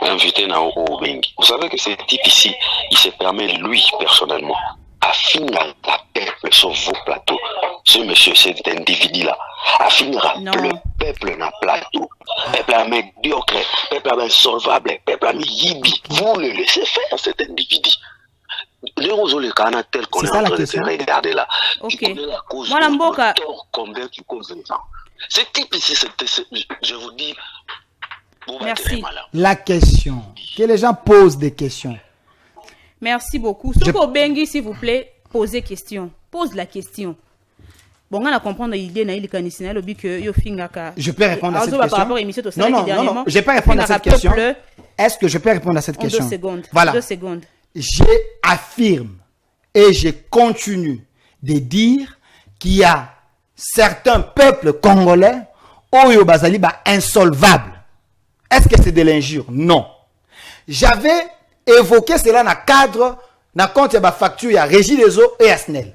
invité na Obengi. Vous savez que ce type ici, il se permet, lui, personnellement, à finir la peuple sur vos plateaux. Ce monsieur, cet individu-là, à finir le peuple na plateau. Peuple à médiocre, peuple à insolvable, peuple à yibi. Vous le laissez faire, cet individu. Les roses, les canards tels qu'on est en train de se regarder là. Ok. Voilà, Mboka. Combien tu causes les gens? Ce type ici, je vous dis. Merci. La question. Que les gens posent des questions. Merci beaucoup. Soko Bengi, s'il vous plaît, posez question. Pose la question. Bon, on a comprendre l'idée na ilikanisi lobi que yo fingaka. Je peux répondre à cette question. Non, je peux répondre à cette question. Est-ce que je peux répondre à cette question? 2 secondes. Voilà. 2 secondes. J'affirme et je continue de dire qu'il y a certains peuples congolais oyo bazali ba insolvables. Est-ce que c'est de l'injure? Non. J'avais évoqué cela dans le cadre d'un compte de facture à Régie des eaux et à SNEL.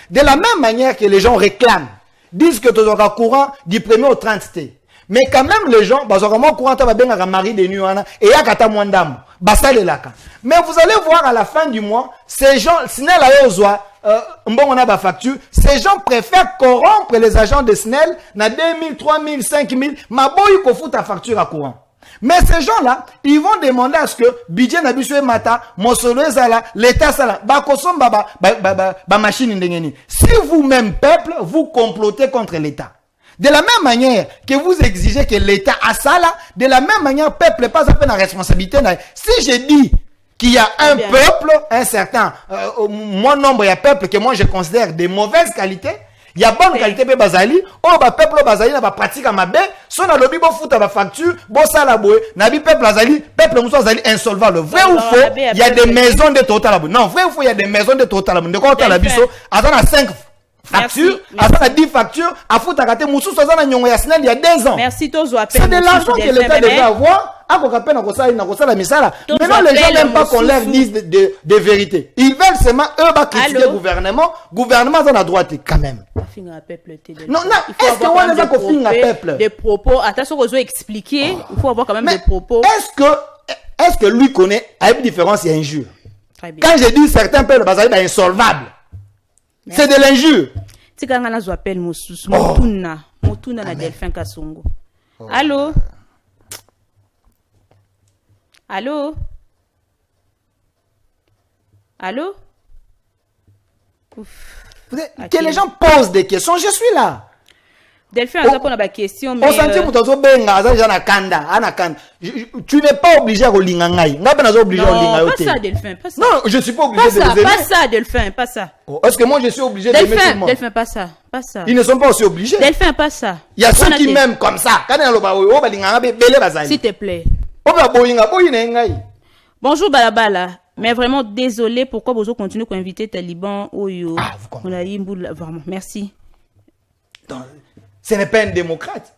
De la même manière que les gens réclament, disent que tu auras courant du 1er au 30 T. Mais quand même, les gens, bah, au courant, tu vas bien à mari de nuit, et ya kata mwandam, basta le laka. Mais vous allez voir à la fin du mois, ces gens, SNEL a yozoa, on a ba facture, ces gens préfèrent corrompre les agents de SNEL, na 2000, 3000, 5000, ma boy ko fout ta facture à courant. Mais ces gens-là, ils vont demander à ce que budget n'abusue mata, mosolo ezala, l'état sala, bakosom baba, ba machine ndengeni. Si vous-même peuple, vous complotez contre l'état. De la même manière que vous exigez que l'état a ça là, de la même manière peuple pas à peine la responsabilité. Si je dis qu'il y a un peuple, un certain, mon nombre il y a peuple que moi je considère de mauvaise qualité, Il y a bonne qualité pe bazali, oh ba peuple bazali na ba pratique à mabe, son na lobby bo futa ba facture, bo sala boy, na bi peuple bazali, peuple muso bazali insolvable. Vrai ou faux? Il y a des maisons de total. Non, vrai ou faux, il y a des maisons de total. De quoi la biso, attends à 5 factures, attends à 10 factures, à futa kate muso so na nyongo ya snel il y a 2 ans. Merci Tozo appel. C'est de l'argent que l'État devait avoir. Maintenant, les gens n'aiment pas qu'on leur dise de vérité. Ils veulent seulement, eux, critiquer le gouvernement. Gouvernement, on a droit quand même. Non, non, est-ce qu'on a un peuple? Des propos, attention, on doit expliquer. Il faut avoir quand même des propos. Est-ce que lui connaît, à une différence, il y a injure? Quand je dis certains peuples, c'est insolvable. C'est de l'injure. Tu sais, quand on a appel Motuna na Delphin Kasongo. Allô? Allô? Allô? Que les gens posent des questions, je suis là. Delphin, on a des questions. On sentit tu n'es pas obligé à lingangai. Non, pas ça, Delphin. Pas ça. Non, je ne suis pas obligé de les aimer. Pas ça, Delphin, pas ça. Est-ce que moi je suis obligé d'aimer tout le monde? Delphin, pas ça. Pas ça. Ils ne sont pas aussi obligés. Delphin, pas ça. Il y a ceux qui m'aiment comme ça. S'il te plaît. Bonjour Balabala, mais vraiment désolé pourquoi vous continuez à inviter Taliban Oyo. Vraiment, merci. Donc, ce n'est pas un démocrate.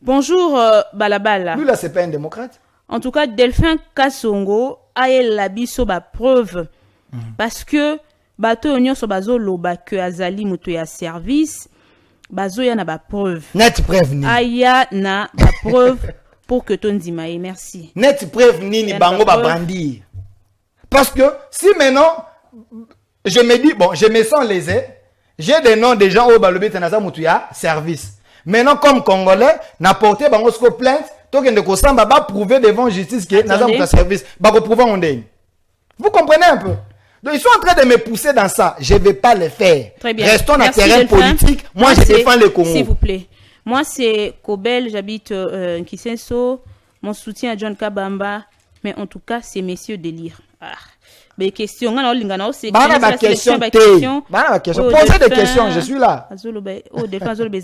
Bonjour Balabala. Lui là, c'est pas un démocrate. En tout cas, Delphin Kasongo a la biso ba preuve parce que bato onyo so bazo loba que azali muto ya service bazo ya na ba preuve. Net preuve ni. Aya na ba preuve. Pour que ton dimaye, merci. Net preuve ni bango ba brandir. Parce que si maintenant je me dis bon, je me sens lésé, j'ai des noms des gens au balobé tenaza mutuya service. Maintenant comme congolais, n'apporter bango sko plainte, token de kosamba ba prouver devant justice que naza mutuya service, ba ko prouver on deng. Vous comprenez un peu? Donc ils sont en train de me pousser dans ça, je vais pas le faire. Très bien. Restons dans le terrain politique, moi je défends le Congo. S'il vous plaît. Moi, c'est Kobel, j'habite Kisenso. Mon soutien à John Kabamba. Mais en tout cas, c'est messieurs délire. Mais question, c'est question. Posez des questions, je suis là.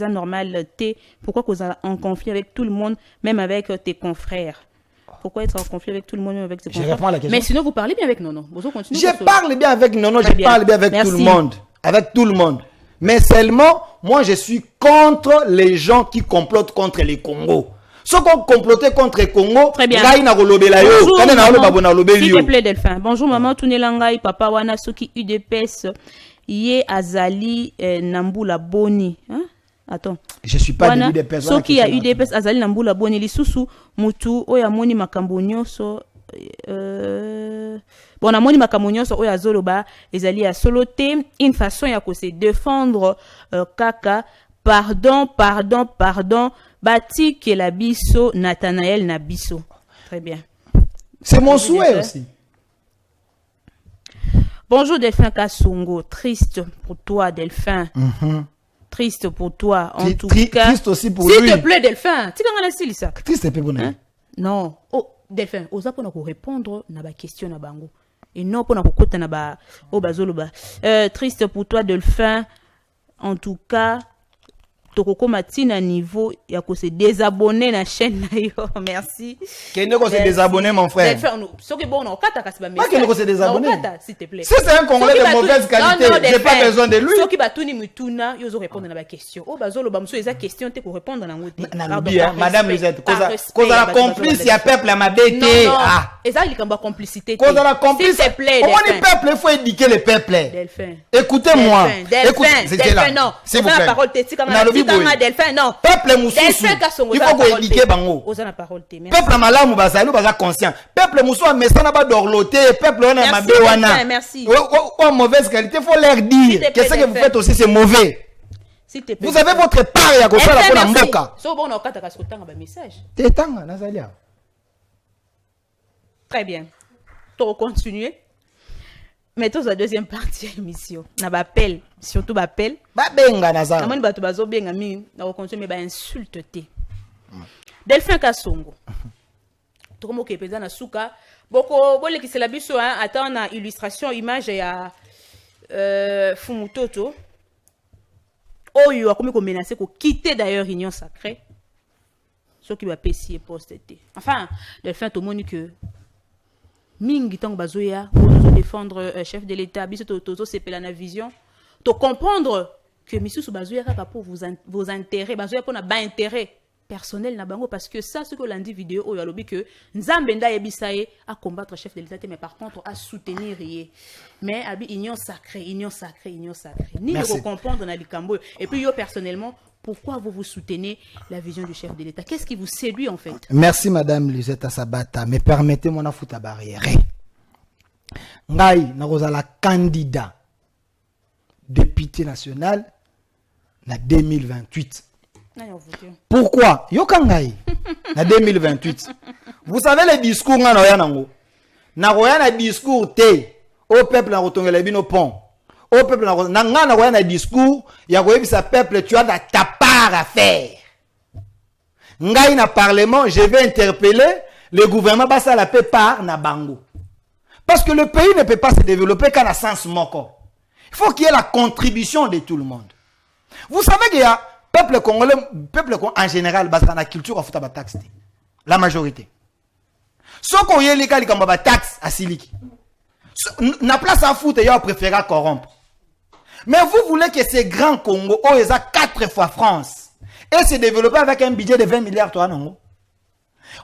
Normal, pourquoi vous êtes en conflit avec tout le monde, même avec tes confrères? Pourquoi être en conflit avec tout le monde, même avec tes confrères? La question. Mais sinon, vous parlez bien avec Nono. Je parle bien avec Nono, je parle bien avec tout le monde. Avec tout le monde. Mais seulement, moi, je suis contre les gens qui complotent contre les Congo. Ceux qui ont comploté contre les Congo, très bien. Bonjour, s'il te plaît, Delphin. Bonjour, maman. Tunelangai, papa, wana, soki UDPS, yé azali, nambula boni. Hein? Attends. Je suis pas de l'UDPS. Soki ya UDPS, azali, nambula boni. Lisusu, mutu, oya moni makambonyo, so, bon, amoni makamonyo so oya zoloba ezali ya soloté une façon ya ko se défendre kaka pardon bati que la biso Nathanaël na biso. Très bien. C'est mon souhait aussi. Bonjour Delphin Kasongo, triste pour toi Delphin. Triste pour toi en tout cas. Triste aussi pour lui. S'il te plaît Delphin, tu connais style ça. Triste et peu bon. Non. Oh Delphin, oza pona ko répondre na ba question na bango. Et non pona ko kota na ba o bazoloba. Triste pour toi Delphin. En tout cas, tokoko matina niveau ya ko se désabonner na chaîne na yo. Merci. Kende ko se désabonner mon frère. Delphin, soki bon on kata kasi ba message. Pas kende ko se désabonner. S'il te plaît. Si c'est un Congolais de mauvaise qualité, j'ai pas besoin de lui. Soki batuni mutuna, yo zo répondre na ba question. O bazoloba muso eza question te ko répondre na ngote. Madame Lisette, cause la complice ya peuple à ma bête. Ah. Eza likamba complicité. Cause la complice. S'il te plaît. Comment le peuple, il faut éduquer le peuple. Delphin. Écoutez-moi. Delphin, non. S'il vous plaît. La parole t'es Delphin, non. Peuple moussou. Il faut qu'on éduque bango. Peuple malamu bazali baza conscient. Peuple moussou a mesana ba dorloté. Peuple on a mabe wana. Merci. En mauvaise qualité, faut leur dire que ce que vous faites aussi c'est mauvais. Vous avez votre part ya kosala pour la mboka. So bon okata kasi kotanga ba message. Tetanga nazalia. Très bien. To continuer. Mettons la deuxième partie de l'émission. Na bapel, surtout bapel. Ba benga na za. Na moni bato bazo benga mi na continuer ba insulte te. Delphin Kasongo. Tokomo ke peza na suka. Boko bole ki c'est la biso hein, attend na illustration image ya Fumutoto. Oyo a comme menacé ko quitter d'ailleurs Union Sacrée. Ce qui va payer poste. Enfin, le fait au monde que mingi tang bazoya pour défendre chef de l'État, biso tozo sepela na vision, to comprendre que monsieur Bazoya kaka pour vos intérêts, bazoya pour na ba intérêt personnel na bango parce que ça ce que lundi vidéo oyo alobi que Nzambe nda yebisaye à combattre chef de l'État mais par contre à soutenir yé. Mais abi union sacrée. Ni le comprendre na likambo et puis yo personnellement pourquoi vous soutenez la vision du chef de l'État? Qu'est-ce qui vous séduit en fait? Merci Madame Lisetta Sabata. Mais permettez-moi de foutre la barrière. Ngai, la candidat député national en 2028. Pourquoi? Yokangai en 2028. Vous savez les discours na discours au peuple na rotongela bino pont. Au peuple na discours ya koyebisa peuple tu as ta part à faire. Ngai na parlement, je vais interpeller le gouvernement basa la paix par na bango. Parce que le pays ne peut pas se développer qu'à la sens moko. Il faut qu'il y ait la contribution de tout le monde. Vous savez qu'il y a peuple congolais en général basa na culture of ta taxe. La majorité. Ce qu'on y a les gars comme taxe à siliki. Na place à foutre, il y a préféré corrompre. Mais vous voulez que ces grands Congo, oh, ils ont 4 fois France, et se développer avec un budget de 20 milliards, toi, non?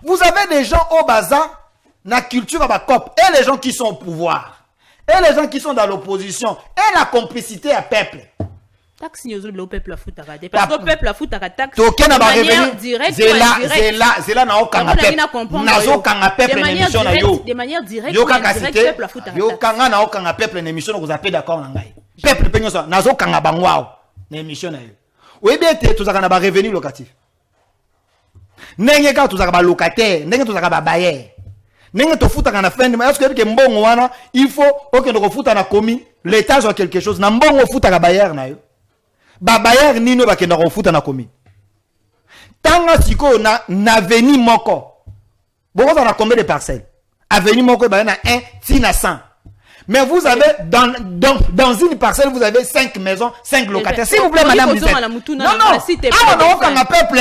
Vous avez des gens au bazar, la culture à COP, et les gens qui sont au pouvoir, et les gens qui sont dans l'opposition, et la complicité à peuple. Taxe, le peuple a foutu à rater. Parce que le peuple a foutu à rater. De manière directe. C'est là, n'a aucun peuple. N'a aucun peuple, l'émission na yo. De manière directe, le peuple a foutu à rater. Yo, kanga n'a aucun peuple, l'émission, vous appelez d'accord, n'angai. Peuple penyo ça nazo kanga bangwao na émission na yo. Oui bien te tozaka na ba revenu locatif. Nenge ka tozaka ba locataire, nenge tozaka ba bailleur. Nenge to futa na fin de mois, est-ce que mbongo wana il faut okendo ko futa na commune, l'état soit quelque chose na mbongo futa ka bailleur na yo. Ba bailleur nino ba kendo ko futa na commune. Tanga siko na avenue moko. Bon on a combien de parcelles? Avenue moko ba na 1 tina 100. Mais vous avez, dans une parcelle, vous avez 5 maisons, 5 locataires. S'il vous plaît, madame Lisette. Non, s'il te plaît. Ah, non, on a peuple.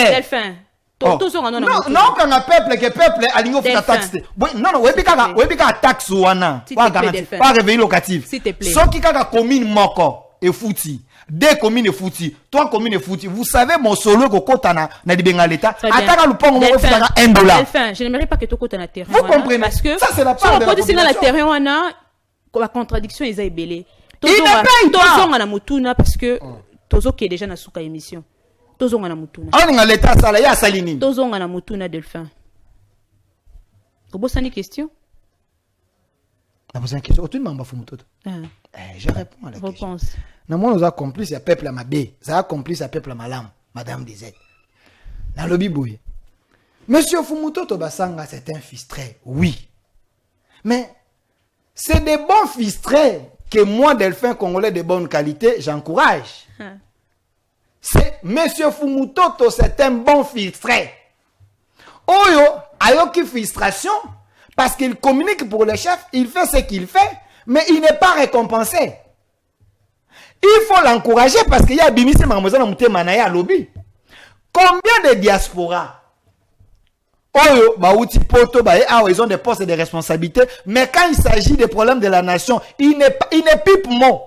Non, on a peuple, que peuple, a l'ingénieur fait taxe. Non, webika taxe ouana. Pas réveil locatif. S'il te plaît. Sauf qui a commune moko et fouti. 2 communes et fouti. 3 communes et fouti. Vous savez, mon solo, kota na di benga l'État. Ataka lupongo, mo futaka $1. Je n'aimerais pas que tu kota na terrain. Vous comprenez? Parce que, ça, c'est la part de la population. La contradiction est ébellée. Il ne paye pas. Tozonga na mutuna parce que tozo qui est déjà na suka émission. Tozonga na mutuna. On a l'état sala ya salini. Tozonga na mutuna Delphin. Obosani question? Na posé une question. Autant mamba fumutoto. Je réponds à la question. Réponse. Na moi nous a complice ya peuple à mabé. Ça a complice ya peuple à malam, madame disait. Na lobi boye. Monsieur Fumutoto Basanga c'est un fistré. Oui. Mais c'est des bons fistrés que moi, Delphin congolais de bonne qualité, j'encourage. C'est Monsieur Fumutoto, c'est un bon fistré. Oyo, ayoki frustration, parce qu'il communique pour le chef, il fait ce qu'il fait, mais il n'est pas récompensé. Il faut l'encourager parce qu'il y a Bimisi Marmosa Namute Manaya lobby. Combien de diaspora? Oyo, baouti poto, ils ont des postes et des responsabilités, mais quand il s'agit des problèmes de la nation, il ne pipe mot.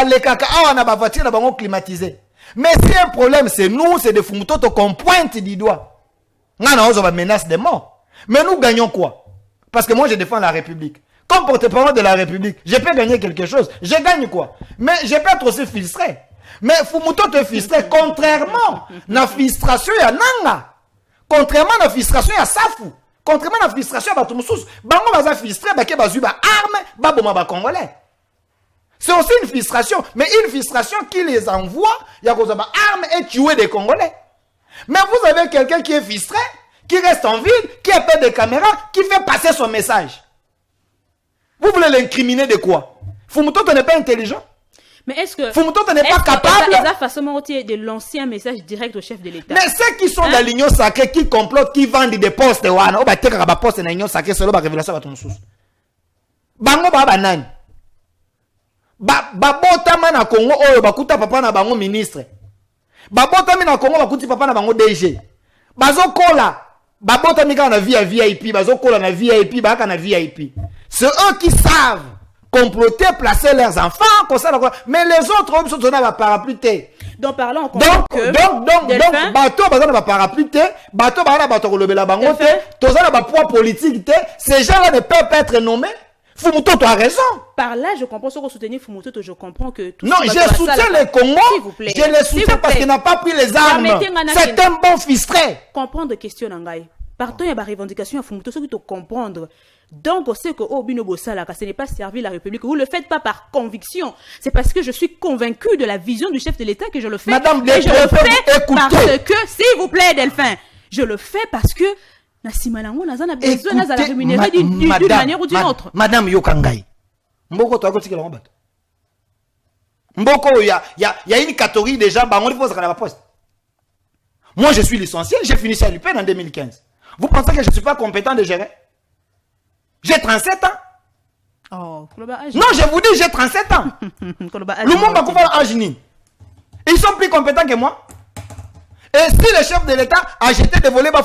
Les kaka, on a ba voiture, on a climatisé. Mais si un problème, c'est nous, c'est des Fumutoto qu'on pointe du doigt. On a menace de mort. Mais nous gagnons quoi? Parce que moi, je défends la République. Comme porte-parole de la République, je peux gagner quelque chose. Je gagne quoi? Mais je peux être aussi frustré. Mais Fumutoto est frustré, contrairement à la frustration, il y a nanga. Contrairement à la frustration, il y a Safou. Contrairement à la frustration, il y a Batumoussous. Bango baza frustré, bake bazu ba arme, baboma ba congolais. C'est aussi une frustration, mais une frustration qui les envoie, il y a ba arme et tuer des Congolais. Mais vous avez quelqu'un qui est frustré, qui reste en ville, qui a peur des caméras, qui fait passer son message. Vous voulez l'incriminer de quoi? Fumutoto n'est pas intelligent. Mais est-ce que Fumutoto n'est pas capable de lancer un message direct au chef de l'État? Mais ceux qui sont dans l'union sacrée, qui complotent, qui vendent des postes, on va dire que poste dans l'union sacrée, c'est la révélation à ton sous. Bango ba banane. Ba bota mana Congo, oh, bakuta papa na bango ministre. babotami na Congo bakuti papa na bango DG bazokola babotami ka na VIP bazokola na VIP baka na VIP. C'est eux qui savent comploter, placer leurs enfants comme ça, mais les autres hommes sont dans la parapluie. Donc parlons on comprend que donc bateau bazana ba parapluie bateau bazana bato kolobela bango te tozana ba poids politique te, ces gens-là ne peuvent pas être nommés. Fumuto, tu as raison. Par là, je comprends ce que soutenir Fumuto, je comprends que tout non, je soutiens le Congo. Je le soutiens parce qu'il n'a pas pris les armes. C'est un bon fistré. Comprendre question Nangai. Partons il y a des revendications à Fumuto, ce que tu comprendre. Donc, on sait que Obino Bosala, ce n'est pas servir la République. Vous ne le faites pas par conviction. C'est parce que je suis convaincu de la vision du chef de l'État que je le fais. Madame, et je le fais parce que, s'il vous plaît, Delphin, je le fais parce que écoutez, d'une manière ou d'une autre. Madame Yokangai, Mboko, tu as côté Mboko, il y a une catégorie de gens, on pose à la poste. Moi, je suis licencié, j'ai fini à l'UPEN en 2015. Vous pensez que je ne suis pas compétent de gérer? J'ai 37 ans. Oh, non, je vous dis, j'ai 37 ans. Le monde va Angini. Ils sont plus compétents que moi. Et si le chef de l'État a jeté des volets, de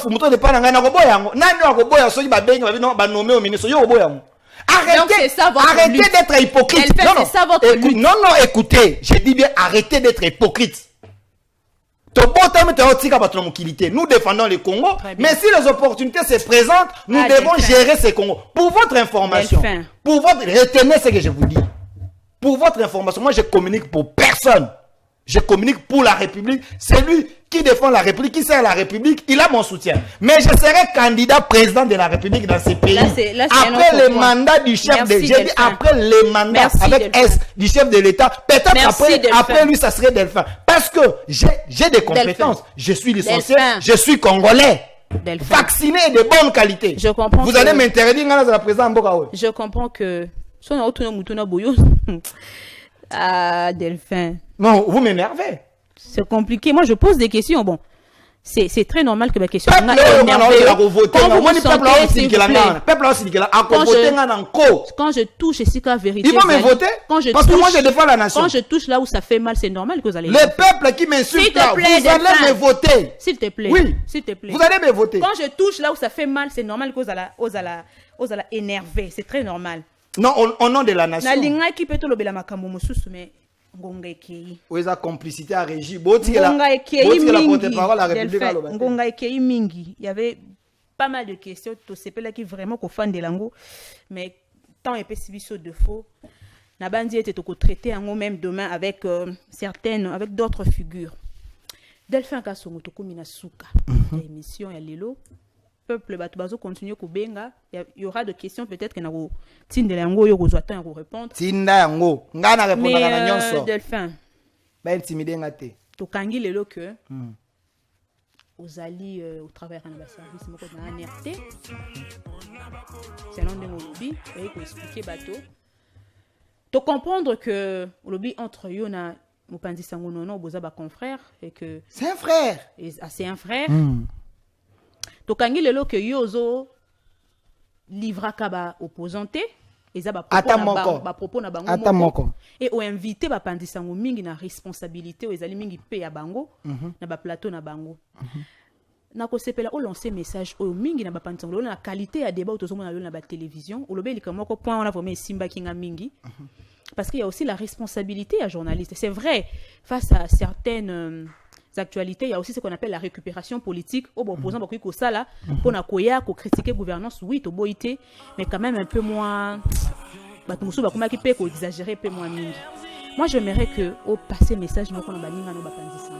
arrêtez d'être hypocrite. Non, écoutez, je dis bien arrêtez d'être hypocrite. Nous défendons le Congo, mais si les opportunités se présentent, nous devons gérer ce Congo. Pour votre information, retenez ce que je vous dis. Pour votre information, moi je communique pour personne. Je communique pour la République. Celui qui défend la République, qui sert la République, il a mon soutien. Mais je serai candidat président de la République dans ces pays. Après le mandat du chef de l'État, après les mandats avec S du chef de l'État, peut-être après lui, ça serait Delphin. Parce que j'ai des compétences. Je suis licencié, je suis congolais. Vacciné et de bonne qualité. Je comprends. Vous allez m'interdire dans la présidence. Je comprends que. Ah, Delphin. Non, vous m'énervez. C'est compliqué. Moi, je pose des questions. Bon, c'est très normal que ma question quand je touche ici la vérité. Ils vont me voter parce que moi, je défends la nation. Quand je touche là où ça fait mal, c'est normal que vous allez. Le peuple qui m'insulte, vous allez me voter. S'il te plaît. Oui. S'il te plaît. Vous allez me voter. Quand je touche là où ça fait mal, c'est normal que vous allez énerver. C'est très normal. Non, au nom de la nation. Na linga qui peut te lobela makambo mususu mais ngonga ekei. Oza complicité à régie. Boti la porte-parole la République à l'Oba. Ngonga ekei mingi. Il y avait pas mal de questions to sepela qui vraiment ko fan de lango mais tant épais sibiso de faux. Na bandi était to traiter en même demain avec avec d'autres figures. Delphin Kasongo to komina suka. Émission ya lelo. Peuple batubazo continue kubenga il y aura des questions peut-être que na ko tindela yango yo kozwa temps ya répondre tinda yango ngana répondre na nyonso Delphin ba intimider ngate to kangi lelo que ozali au travers na service moko na NRT c'est non de lobby et ko expliquer bato to comprendre que lobby entre yo na Mopanzi Sango non boza ba confrère et que c'est un frère c'est un frère tokangi lelo que yozo livra kaba opposante eza ba propos na bango moko et o invité ba pandisango mingi na responsabilité o ezali mingi pe ya bango na ba plateau na bango na ko sepela o lancer message o mingi na ba pandisango na qualité ya débat tozo mona na ba télévision o lobeli kamoko point on a vraiment simba kinga mingi parce qu'il y a aussi la responsabilité à journaliste. C'est vrai face à certaines actualités, il y a aussi ce qu'on appelle la récupération politique. Au bon opposant, beaucoup de ça là, pour na koya, pour critiquer gouvernance, oui, to boité, mais quand même un peu moins. Bah, tout le monde qui peut exagérer, un peu moins mingi. Moi, j'aimerais que au passé message, nous qu'on a baninga no bapandisa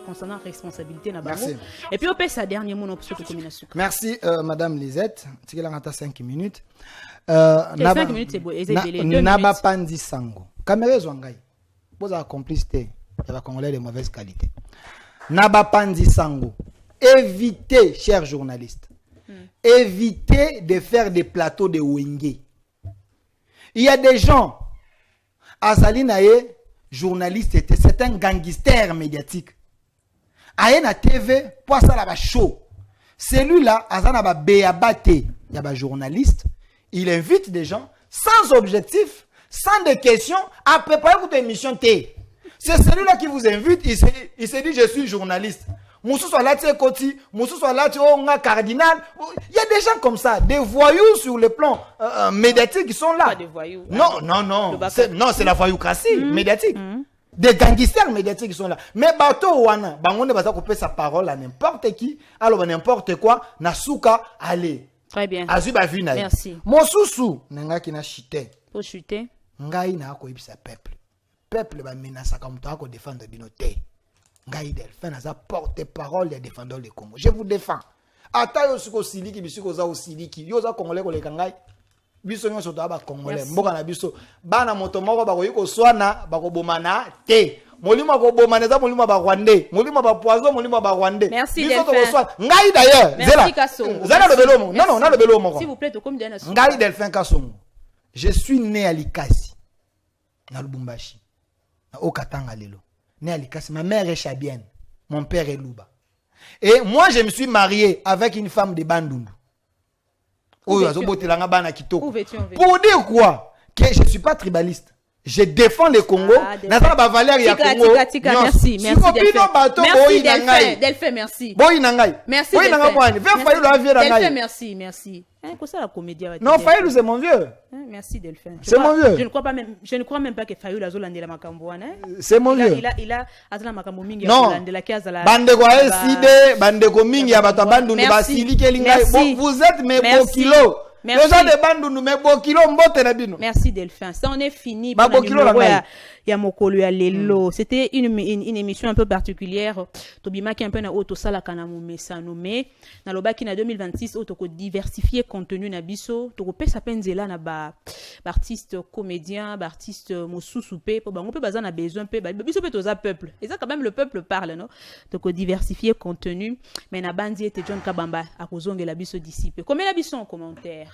concernant la responsabilité na bango. Et puis au passe sa dernier mot sur la communication. Merci Madame Lisette. Tu as encore 5 minutes. 5 minutes c'est beau. Naba pandisango. Caméra zwangai. Vous avez complicité. Il y a Congolais de mauvaise qualité. Naba pandisango. Évitez, chers journalistes, évitez de faire des plateaux de Wenge. Il y a des gens, Azali Naye, journaliste, c'est un gangster médiatique. Aye na TV, pour ça la show. Celui-là, Azana ba beabate, il y a un journaliste, il invite des gens sans objectif, sans des questions, à préparer votre émission T. C'est celui-là qui vous invite, il se dit je suis journaliste. Moussou soit là, tu es Koti, Moussou soit là, tu es cardinal. Il y a des gens comme ça, des voyous sur le plan médiatique qui sont là. Pas des voyous. Non, c'est la voyoucratie médiatique. Des gangsters médiatiques qui sont là. Mais bateau wana, bangonde basa couper sa parole à n'importe qui, alors n'importe quoi, nasuka allez. Très bien. Azuba vina. Merci. Mosusu, nenga ki na chité. Pour chuter. Ngai na ko ibisa peuple. Peuple ba menasa comme toi ko défendre binoté. Ngai Delphin na za porte-parole des défendeurs du Congo. Je vous défends. Ata yo suko siliki bisuko za osiliki. Yo za congolais ko le kangai. Biso nyo soto ba congolais. Mboka na biso. Bana moto moko ba ko yiko swana ba ko bomana te. Molimo ko bomana za molimo ba Rwandais. Molimo ba poison molimo ba Rwandais. Merci biso to Delphin. swana. Ngai d'ailleurs. Merci Kassongo. Zela le belomo. Non, na le belomo. S'il vous plaît, to comme Diana. Ngai Delphin Kassongo. Je suis né à Likasi. Na Lubumbashi. Na Okatanga lelo. Né à Likasi. Ma mère est chabienne. Mon père est Luba. Et moi, je me suis marié avec une femme de Bandundu. Pour dire quoi? Que je ne suis pas tribaliste. Je défends le Congo. Merci, merci Delphin, merci. Merci Delphin, merci. C'est la comédie. Non, Fayou, c'est mon vieux. Merci Delphin. C'est mon vieux. Je ne crois même pas que Fayou a Zolande la Makambouane. C'est mon vieux. Il a Azla Makambomingi. Non. Bande quoi SID, bande komingi ya bata Bandundu basili kelinga. Vous êtes mes beaux kilos. Merci. Les gens de Bandundu mes beaux kilos mbote na bino. Merci Delphin. Ça on est fini. Ya mokolo ya lelo. C'était une émission un peu particulière. Tobimaki un peu na auto sala kana mumesa nommé. Na lobaki na 2026 auto ko diversifier contenu na biso. To ko pesa penzela na ba artiste comédien, ba artiste mosusu pe po bango pe baza na besoin pe ba biso pe toza peuple. Et ça quand même le peuple parle non. To ko diversifier contenu mais na bandi était John Kabamba akozongela biso d'ici pe. Comme la biso en commentaire.